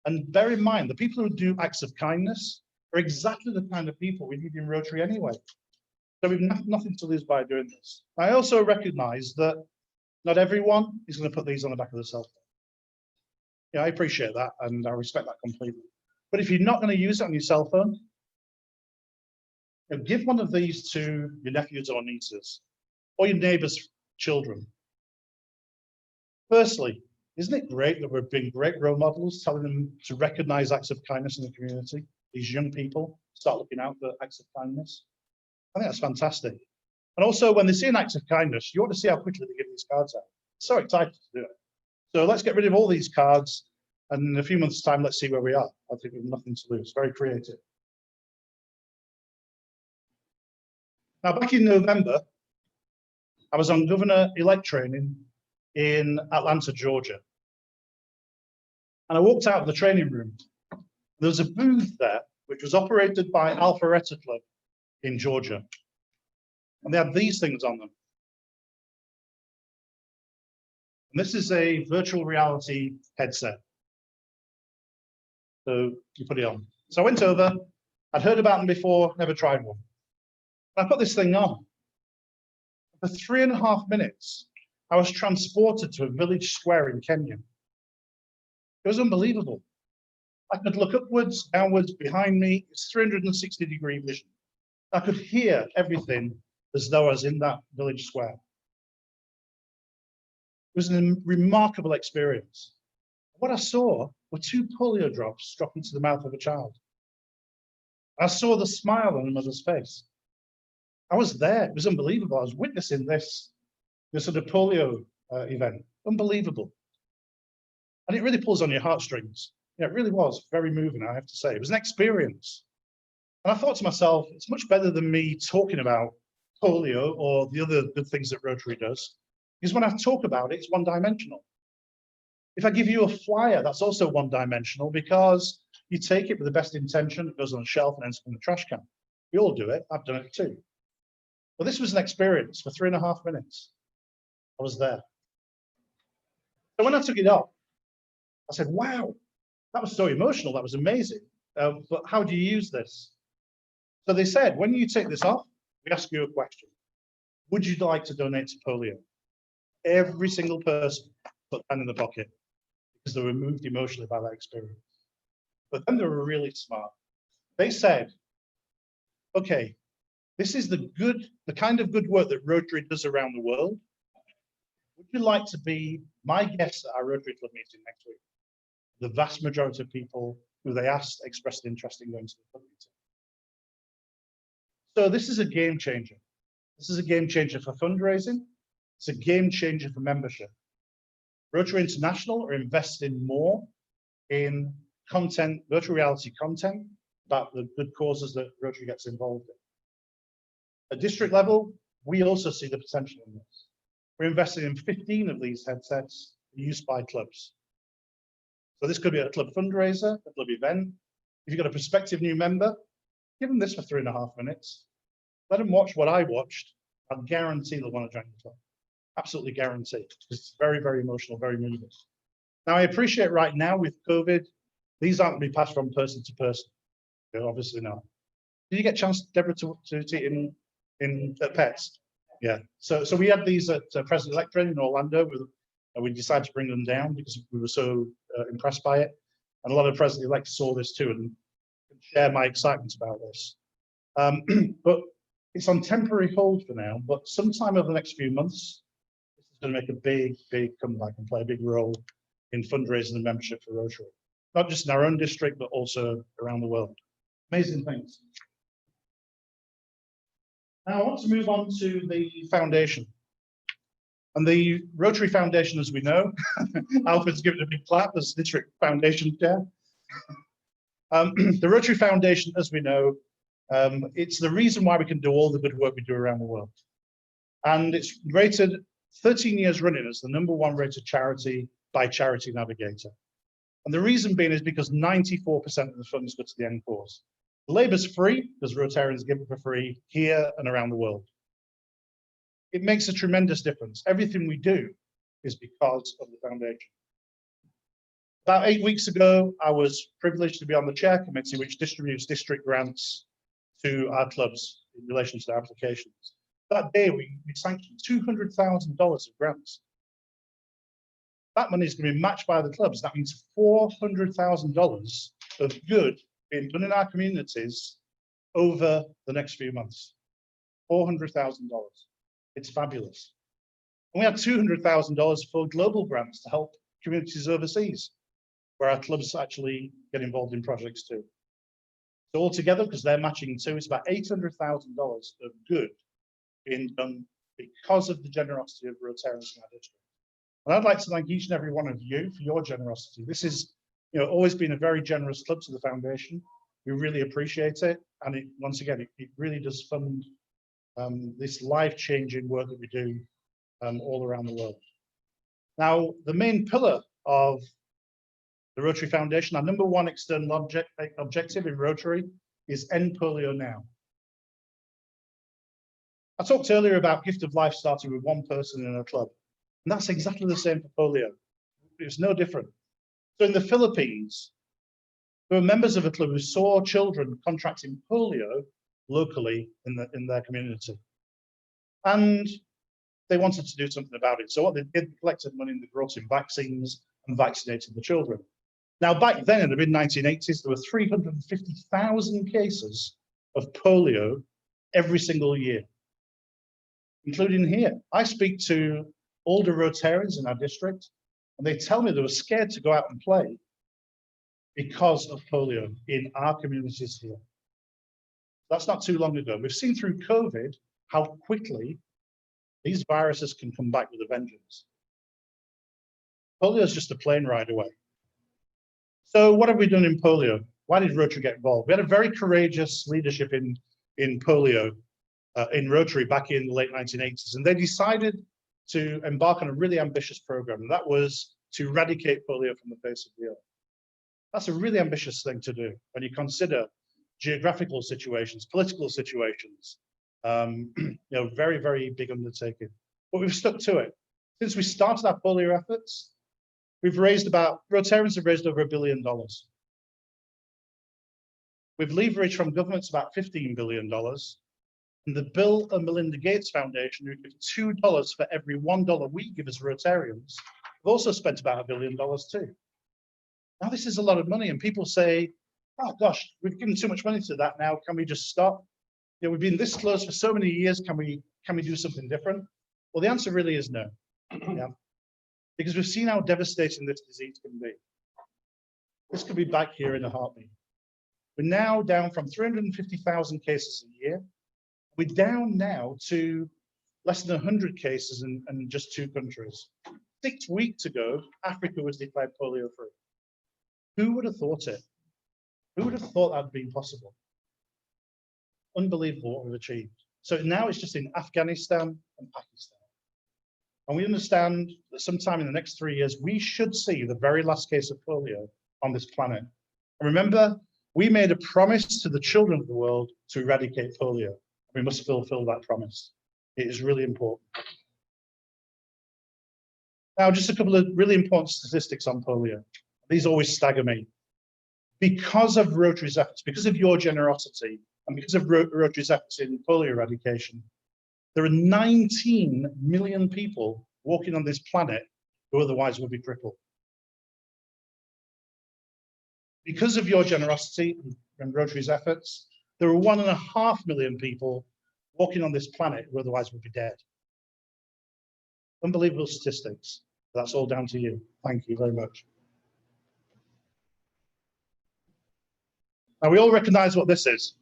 Speaker 8: And bear in mind, the people who do acts of kindness are exactly the kind of people we need in Rotary anyway. So we've nothing to lose by doing this. I also recognize that not everyone is going to put these on the back of the cell phone. Yeah, I appreciate that, and I respect that completely. But if you're not going to use it on your cell phone, give one of these to your nephews or nieces, or your neighbors' children. Firstly, isn't it great that we're being great role models, telling them to recognize acts of kindness in the community? These young people start looking out for acts of kindness. I think that's fantastic. And also, when they see an act of kindness, you want to see how quickly they give these cards out. So excited to do it. So let's get rid of all these cards, and in a few months' time, let's see where we are. I think we have nothing to lose. Very creative. Now, back in November, I was on Governor-elect training in Atlanta, Georgia. And I walked out of the training room. There was a booth there, which was operated by Alpharetta Club in Georgia. And they had these things on them. And this is a virtual reality headset. So you put it on. So I went over, I'd heard about them before, never tried one. I put this thing on. For 3.5 minutes, I was transported to a village square in Kenya. It was unbelievable. I could look upwards, downwards, behind me. It's 360-degree vision. I could hear everything as though I was in that village square. It was a remarkable experience. What I saw were 2 polio drops dropped into the mouth of a child. I saw the smile on a mother's face. I was there. It was unbelievable. I was witnessing this sort of polio event. Unbelievable. And it really pulls on your heartstrings. Yeah, it really was very moving, I have to say. It was an experience. And I thought to myself, it's much better than me talking about polio or the other good things that Rotary does, because when I talk about it, it's one-dimensional. If I give you a flyer, that's also one-dimensional, because you take it with the best intention, it goes on a shelf and ends up in the trash can. We all do it. I've done it too. But this was an experience for 3.5 minutes. I was there. So when I took it off, I said, wow, that was so emotional. That was amazing. But how do you use this? So they said, when you take this off, we ask you a question. Would you like to donate to polio? Every single person put that in the pocket because they were moved emotionally by that experience. But then they were really smart. They said, okay, this is the kind of good work that Rotary does around the world. Would you like to be my guest at our Rotary Club meeting next week? The vast majority of people who they asked expressed interest in going to the club meeting. So this is a game changer. This is a game changer for fundraising. It's a game changer for membership. Rotary International are investing more in content, virtual reality content, about the good causes that Rotary gets involved in. At district level, we also see the potential in this. We're investing in 15 of these headsets used by clubs. So this could be a club fundraiser, a club event. If you've got a prospective new member, give them this for 3.5 minutes. Let them watch what I watched. I'll guarantee they'll want to join the club. Absolutely guarantee. It's very, very emotional, very moving. Now, I appreciate right now with COVID, these aren't going to be passed from person to person. They're obviously not. Did you get a chance, Deborah, to see in pets? Yeah. So we had these at President-elect training in Orlando with and we decided to bring them down because we were so impressed by it. And a lot of president-elects saw this too and share my excitement about this. But it's on temporary hold for now, but sometime over the next few months, this is going to make a big, big comeback and play a big role in fundraising and membership for Rotary. Not just in our own district, but also around the world. Amazing things. Now I want to move on to the foundation. And the Rotary Foundation, as we know, Alfred's given a big clap as district foundation chair. The Rotary Foundation, as we know, it's the reason why we can do all the good work we do around the world. And it's rated 13 years running as the #1 rated charity by Charity Navigator. And the reason being is because 94% of the funds go to the end cause. The labor's free because Rotarians give it for free here and around the world. It makes a tremendous difference. Everything we do is because of the foundation. About 8 weeks ago, I was privileged to be on the chair committee, which distributes district grants to our clubs in relation to their applications. That day, we sanctioned $200,000 of grants. That money is going to be matched by the clubs. That means $400,000 of good being done in our communities over the next few months. $400,000. It's fabulous. And we had $200,000 for global grants to help communities overseas, where our clubs actually get involved in projects too. So altogether, because they're matching too, it's about $800,000 of good being done because of the generosity of Rotarians in our district. And I'd like to thank each and every one of you for your generosity. This is, always been a very generous club to the foundation. We really appreciate it, and once again, it really does fund this life-changing work that we do all around the world. Now, the main pillar of the Rotary Foundation, our #1 external objective in Rotary is End Polio Now. I talked earlier about Gift of Life starting with one person in a club, and that's exactly the same for polio. It's no different. So in the Philippines, there were members of a club who saw children contracting polio locally in their community, and they wanted to do something about it. So what they did, they collected money and they brought in vaccines and vaccinated the children. Now, back then in the mid-1980s, there were 350,000 cases of polio every single year, including here. I speak to older Rotarians in our district, and they tell me they were scared to go out and play because of polio in our communities here. That's not too long ago. We've seen through COVID how quickly these viruses can come back with a vengeance. Polio is just a plane ride away. So what have we done in polio? Why did Rotary get involved? We had a very courageous leadership in polio in Rotary back in the late 1980s, and they decided to embark on a really ambitious program, and that was to eradicate polio from the face of the earth. That's a really ambitious thing to do when you consider geographical situations, political situations, very, very big undertaking. But we've stuck to it. Since we started our polio efforts, Rotarians have raised over $1 billion. We've leveraged from governments about $15 billion. And the Bill and Melinda Gates Foundation, who give $2 for every $1 we give as Rotarians, have also spent about $1 billion too. Now, this is a lot of money, and people say, oh gosh, we've given too much money to that now, can we just stop? We've been this close for so many years, can we do something different? Well, the answer really is no. Yeah. Because we've seen how devastating this disease can be. This could be back here in a heartbeat. We're now down from 350,000 cases a year. We're down now to less than 100 cases in just 2 countries. 6 weeks ago, Africa was declared polio free. Who would have thought it? Who would have thought that would be possible? Unbelievable what we've achieved. So now it's just in Afghanistan and Pakistan. And we understand that sometime in the next 3 years, we should see the very last case of polio on this planet. And remember, we made a promise to the children of the world to eradicate polio. We must fulfill that promise. It is really important. Now, just a couple of really important statistics on polio. These always stagger me. Because of Rotary's efforts, because of your generosity, and because of Rotary's efforts in polio eradication, there are 19 million people walking on this planet who otherwise would be crippled. Because of your generosity and Rotary's efforts, there are 1.5 million people walking on this planet who otherwise would be dead. Unbelievable statistics. That's all down to you. Thank you very much. Now, we all recognize what this is.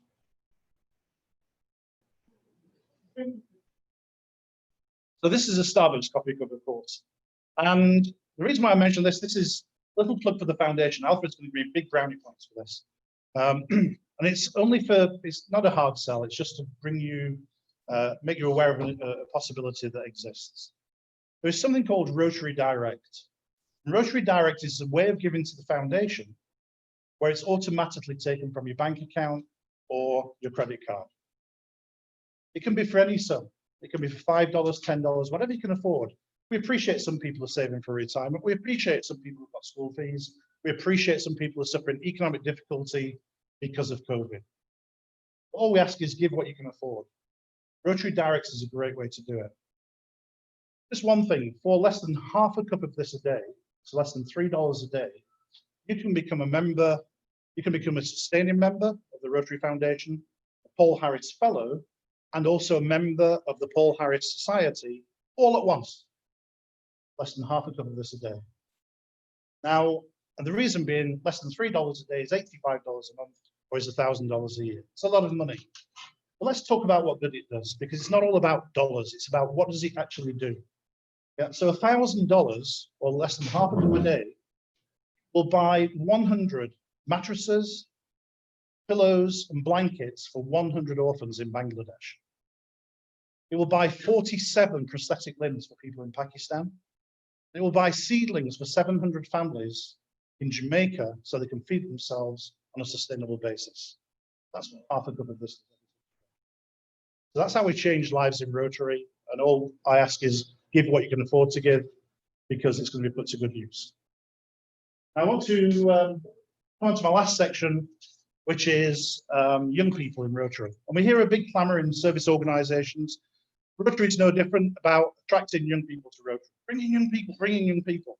Speaker 8: So this is a Starbucks coffee cup, of course. And the reason why I mention this is a little plug for the foundation. Alfred's going to give me big brownie points for this. And it's only it's not a hard sell. It's just to bring you, make you aware of a possibility that exists. There's something called Rotary Direct. And Rotary Direct is a way of giving to the foundation where it's automatically taken from your bank account or your credit card. It can be for any sum. It can be for $5, $10, whatever you can afford. We appreciate some people are saving for retirement. We appreciate some people have got school fees. We appreciate some people are suffering economic difficulty because of COVID. All we ask is give what you can afford. Rotary Direct is a great way to do it. Just one thing, for less than half a cup of this a day, so less than $3 a day, you can become a member, you can become a sustaining member of the Rotary Foundation, a Paul Harris Fellow, and also a member of the Paul Harris Society all at once. Less than half a cup of this a day. Now, and the reason being less than $3 a day is $85 a month, or is $1,000 a year. It's a lot of money. But let's talk about what good it does, because it's not all about dollars. It's about what does it actually do. Yeah, so $1,000 or less than half a cup a day will buy 100 mattresses, pillows, and blankets for 100 orphans in Bangladesh. It will buy 47 prosthetic limbs for people in Pakistan. It will buy seedlings for 700 families in Jamaica so they can feed themselves on a sustainable basis. That's what half a cup of this is. So that's how we change lives in Rotary. And all I ask is give what you can afford to give, because it's going to be put to good use. I want to come on to my last section, which is young people in Rotary. And we hear a big clamor in service organizations. Rotary is no different about attracting young people to Rotary, bringing young people.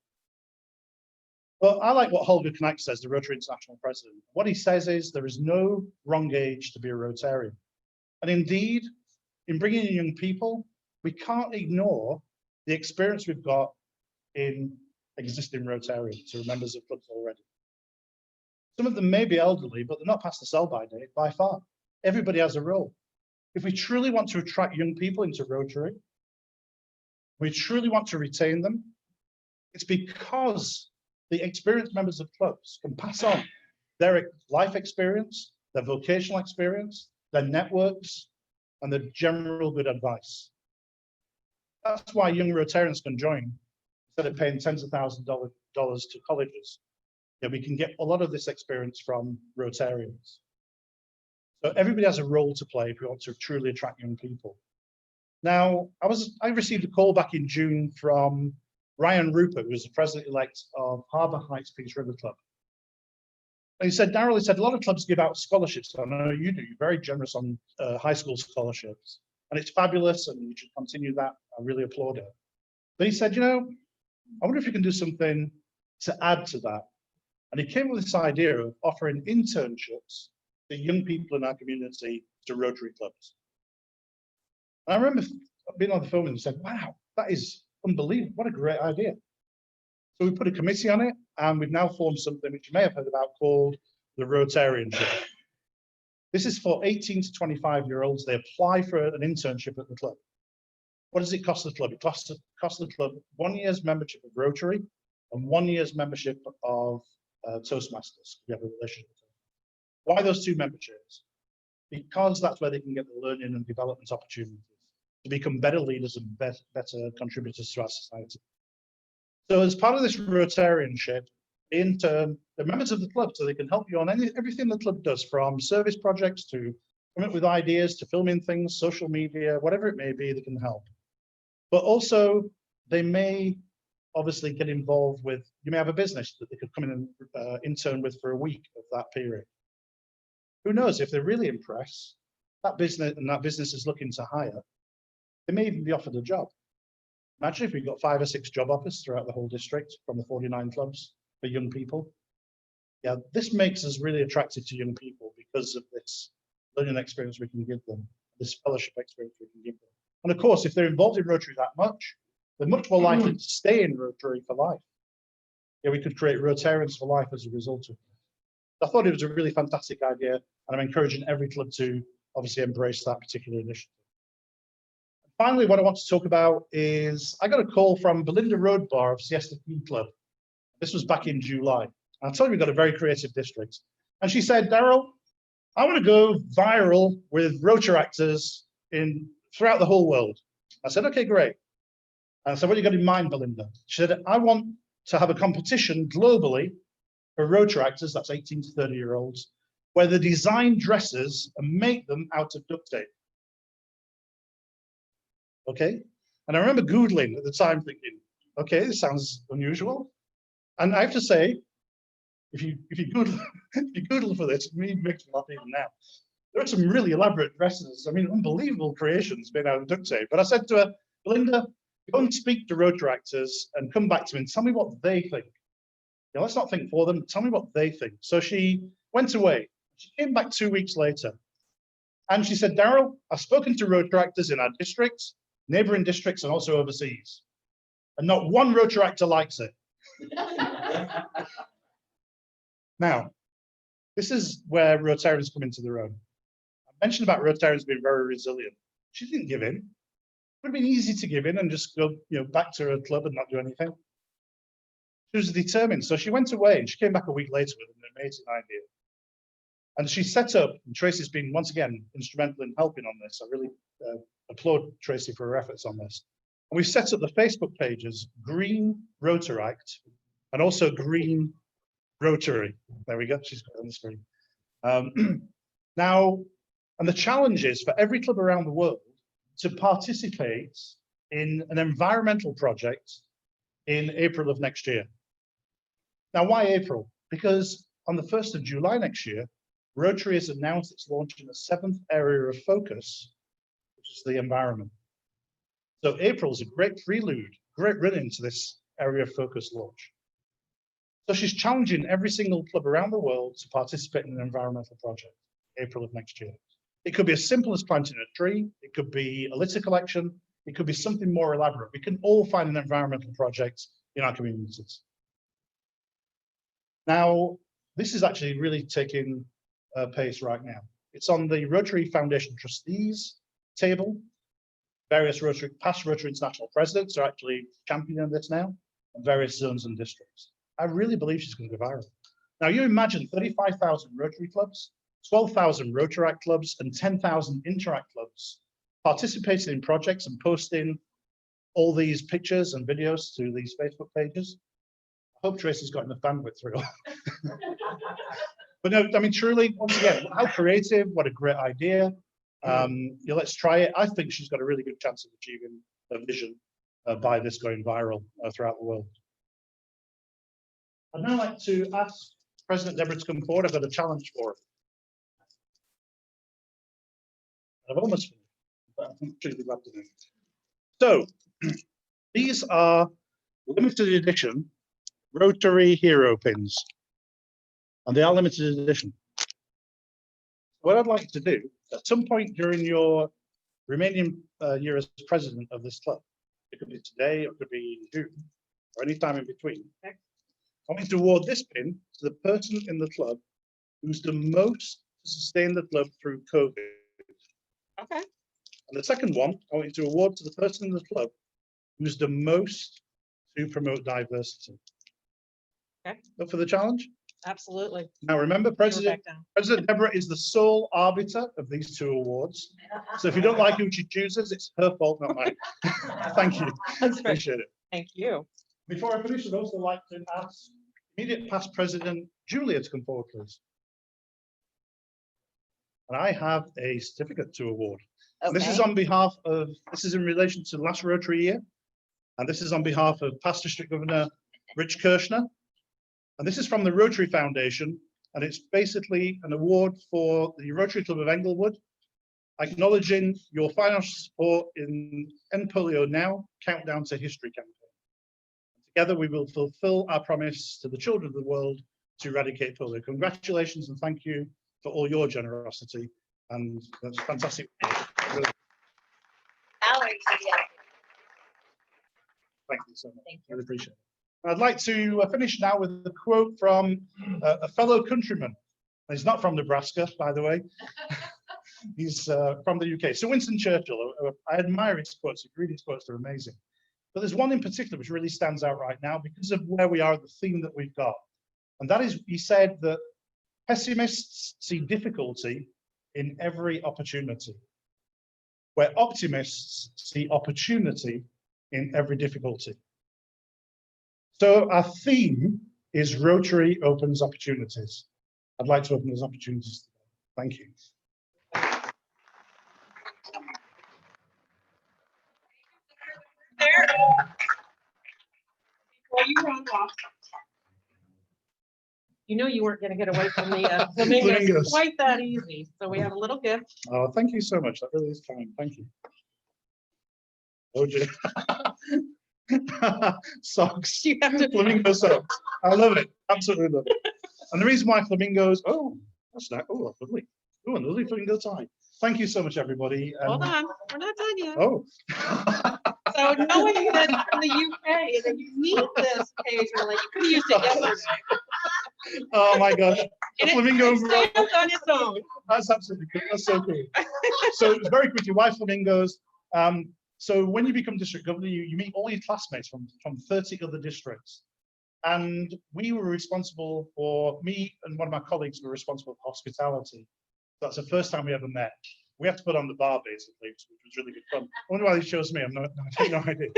Speaker 8: But I like what Holger Knack says, the Rotary International President. What he says is there is no wrong age to be a Rotarian. And indeed, in bringing in young people, we can't ignore the experience we've got in existing Rotarians who are members of clubs already. Some of them may be elderly, but they're not past the sell-by date by far. Everybody has a role. If we truly want to attract young people into Rotary, we truly want to retain them, it's because the experienced members of clubs can pass on their life experience, their vocational experience, their networks, and their general good advice. That's why young Rotarians can join instead of paying tens of thousands of dollars to colleges. Yeah, we can get a lot of this experience from Rotarians. So everybody has a role to play if we want to truly attract young people. Now, I received a call back in June from Ryan Rupert, who was the president-elect of Harbour Heights Peace River Club. And he said, Darryl, he said, a lot of clubs give out scholarships. I know you do. You're very generous on high school scholarships. And it's fabulous, and you should continue that. I really applaud it. But he said, you know, I wonder if you can do something to add to that. And he came up with this idea of offering internships to young people in our community to Rotary clubs. And I remember being on the phone and said, wow, that is unbelievable. What a great idea. So we put a committee on it, and we've now formed something which you may have heard about called the Rotarianship. This is for 18 to 25-year-olds. They apply for an internship at the club. What does it cost the club? It costs the club 1 year's membership of Rotary and 1 year's membership of Toastmasters. We have a relationship. Why those two memberships? Because that's where they can get the learning and development opportunities to become better leaders and better contributors to our society. So as part of this Rotarianship, in turn, the members of the club, so they can help you on everything the club does, from service projects to coming up with ideas to filming things, social media, whatever it may be, they can help. But also, they may obviously get involved with, you may have a business that they could come in and intern with for a week of that period. Who knows, if they really impress, that business is looking to hire, they may even be offered a job. Imagine if we got 5 or 6 job offers throughout the whole district from the 49 clubs for young people. Yeah, this makes us really attractive to young people because of this learning experience we can give them, this fellowship experience we can give them. And of course, if they're involved in Rotary that much, they're much more likely to stay in Rotary for life. Yeah, we could create Rotarians for life as a result of it. I thought it was a really fantastic idea, and I'm encouraging every club to obviously embrace that particular initiative. Finally, what I want to talk about is I got a call from Belinda Roadbar of Siesta Key Club. This was back in July. I told you we've got a very creative district. And she said, Darryl, I want to go viral with Rotaractors throughout the whole world. I said, okay, great. And I said, what have you got in mind, Belinda? She said, I want to have a competition globally for Rotaractors, that's 18 to 30-year-olds, where they design dresses and make them out of duct tape. Okay. And I remember Googling at the time thinking, okay, this sounds unusual. And I have to say, if you Google, if you Google for this, it makes me laugh even now. There are some really elaborate dresses. I mean, unbelievable creations made out of duct tape. But I said to her, Belinda, go and speak to Rotaractors and come back to me and tell me what they think. You know, let's not think for them. Tell me what they think. So she went away. She came back 2 weeks later. And she said, Darryl, I've spoken to Rotaractors in our districts, neighboring districts, and also overseas. And not one Rotaractor likes it. Now, this is where Rotarians come into their own. I mentioned about Rotarians being very resilient. She didn't give in. It would have been easy to give in and just go, back to her club and not do anything. She was determined. So she went away and she came back a week later with an amazing idea. And she set up, and Tracy's been once again instrumental in helping on this. I really applaud Tracy for her efforts on this. And we set up the Facebook pages, Green Rotaract, and also Green Rotary. There we go. She's got it on the screen. Now, and the challenge is for every club around the world to participate in an environmental project in April of next year. Now, why April? Because on the 1st of July next year, Rotary has announced it's launching a 7th area of focus, which is the environment. So April is a great prelude, great run into this area of focus launch. So she's challenging every single club around the world to participate in an environmental project, April of next year. It could be as simple as planting a tree. It could be a litter collection. It could be something more elaborate. We can all find an environmental project in our communities. Now, this is actually really taking pace right now. It's on the Rotary Foundation Trustees table. Various past Rotary International presidents are actually championing this now, in various zones and districts. I really believe she's going to go viral. Now, you imagine 35,000 Rotary clubs, 12,000 Rotaract clubs, and 10,000 Interact clubs participating in projects and posting all these pictures and videos to these Facebook pages. I hope Tracy's got enough bandwidth through. But no, I mean, truly, once again, how creative, what a great idea. Let's try it. I think she's got a really good chance of achieving her vision by this going viral throughout the world. I'd now like to ask President Deborah to come forward. I've got a challenge for her. I've almost finished, but I'm truly glad to do. So, these are limited edition Rotary Hero Pins, and they are limited edition. What I'd like to do, at some point during your remaining year as president of this club, it could be today, or it could be in June, or any time in between, I want you to award this pin to the person in the club who's done most to sustain the club through COVID.
Speaker 2: Okay.
Speaker 8: And the second one, I want you to award to the person in the club who's done most to promote diversity.
Speaker 2: Okay.
Speaker 8: Up for the challenge?
Speaker 2: Absolutely.
Speaker 8: Now remember, President
Speaker 2: President
Speaker 8: Deborah is the sole arbiter of these two awards. So if you don't like who she chooses, it's her fault, not mine. Thank you. Appreciate it.
Speaker 2: Thank you.
Speaker 8: Before I finish, I'd also like to ask immediate past President Julia to come forward, please. And I have a certificate to award. Okay. This is on behalf of, this is in relation to last Rotary year. And this is on behalf of past District Governor Rich Kirshner. And this is from the Rotary Foundation. And it's basically an award for the Rotary Club of Englewood acknowledging your financial support in End Polio Now, Countdown to History campaign. Together, we will fulfill our promise to the children of the world to eradicate polio. Congratulations and thank you for all your generosity. And that's fantastic. Thank you so much. Really appreciate it. I'd like to finish now with a quote from a fellow countryman. He's not from Nebraska, by the way. He's from the UK. So Winston Churchill, I admire his quotes. If you read his quotes, they're amazing. But there's one in particular which really stands out right now because of where we are, the theme that we've got. And that is, he said that pessimists see difficulty in every opportunity, where optimists see opportunity in every difficulty. So our theme is Rotary opens opportunities. I'd like to open those opportunities today. Thank you.
Speaker 2: There. Before you run off. You knew you weren't going to get away from the flamingos
Speaker 8: Flamingos.
Speaker 2: quite that easy. So we have a little gift.
Speaker 8: Oh, thank you so much. That really is kind. Thank you. Oh, socks.
Speaker 2: You have to.
Speaker 8: Flamingo socks. I love it. Absolutely love it. And the reason why flamingos, oh, that's nice. Oh, lovely. Oh, a lovely flamingo tie. Thank you so much, everybody.
Speaker 2: Hold on, we're not done yet.
Speaker 8: Oh.
Speaker 2: So knowing that from the UK that you need this occasionally, you could have used it yesterday.
Speaker 8: Oh my gosh. The flamingo.
Speaker 2: It stands on its own.
Speaker 8: That's absolutely cool. That's so cool. So very quickly, why flamingos? So when you become district governor, you meet all your classmates from 30 other districts. And we were responsible for, me and one of my colleagues were responsible for hospitality. That's the first time we ever met. We had to put on the bar basically, which was really good fun. I wonder why they chose me. I have no idea.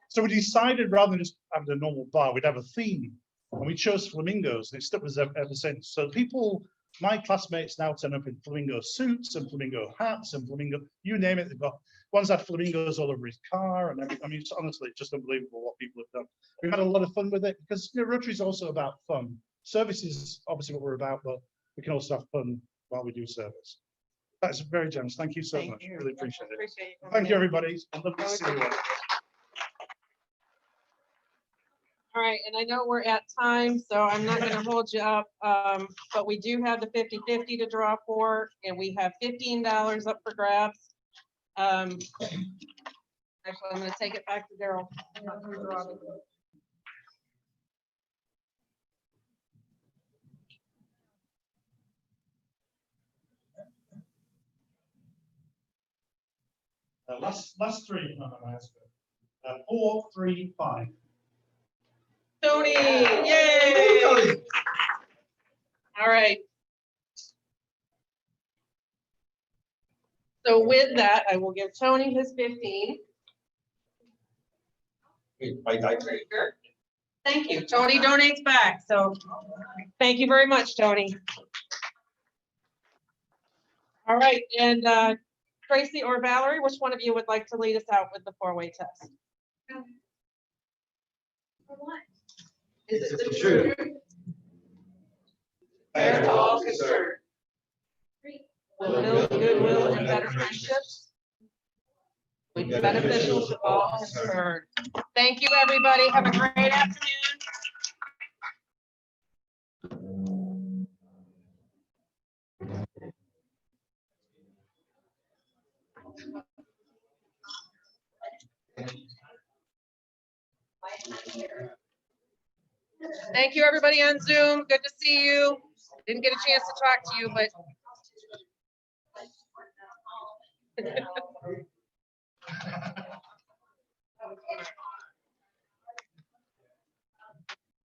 Speaker 8: So we decided rather than just having a normal bar, we'd have a theme. And we chose flamingos, and it stuck with us ever since. So people, my classmates now turn up in flamingo suits and flamingo hats and flamingo, you name it. They've got one's had flamingos all over his car and everything. I mean, it's honestly, it's just unbelievable what people have done. We've had a lot of fun with it because Rotary is also about fun. Service is obviously what we're about, but we can also have fun while we do service. That's very generous. Thank you so much. Really appreciate it. Thank you, everybody. I'd love to see you all.
Speaker 2: All right, and I know we're at time, so I'm not gonna hold you up, but we do have the 50-50 to draw for, and we have $15 up for grabs. Actually, I'm gonna take it back to Darryl.
Speaker 8: Last three. No, 4, 3, 5.
Speaker 2: Tony, yay! All right. So with that, I will give Tony his 15. Thank you. Tony donates back, so thank you very much, Tony. All right, and Tracy or Valerie, which one of you would like to lead us out with the four-way test?
Speaker 3: For what?
Speaker 2: Is it the truth? Fair to all concerned. Will build goodwill and better friendships. Will be beneficial to all concerned. Thank you, everybody. Have a great afternoon. Thank you, everybody on Zoom. Good to see you. Didn't get a chance to talk to you, but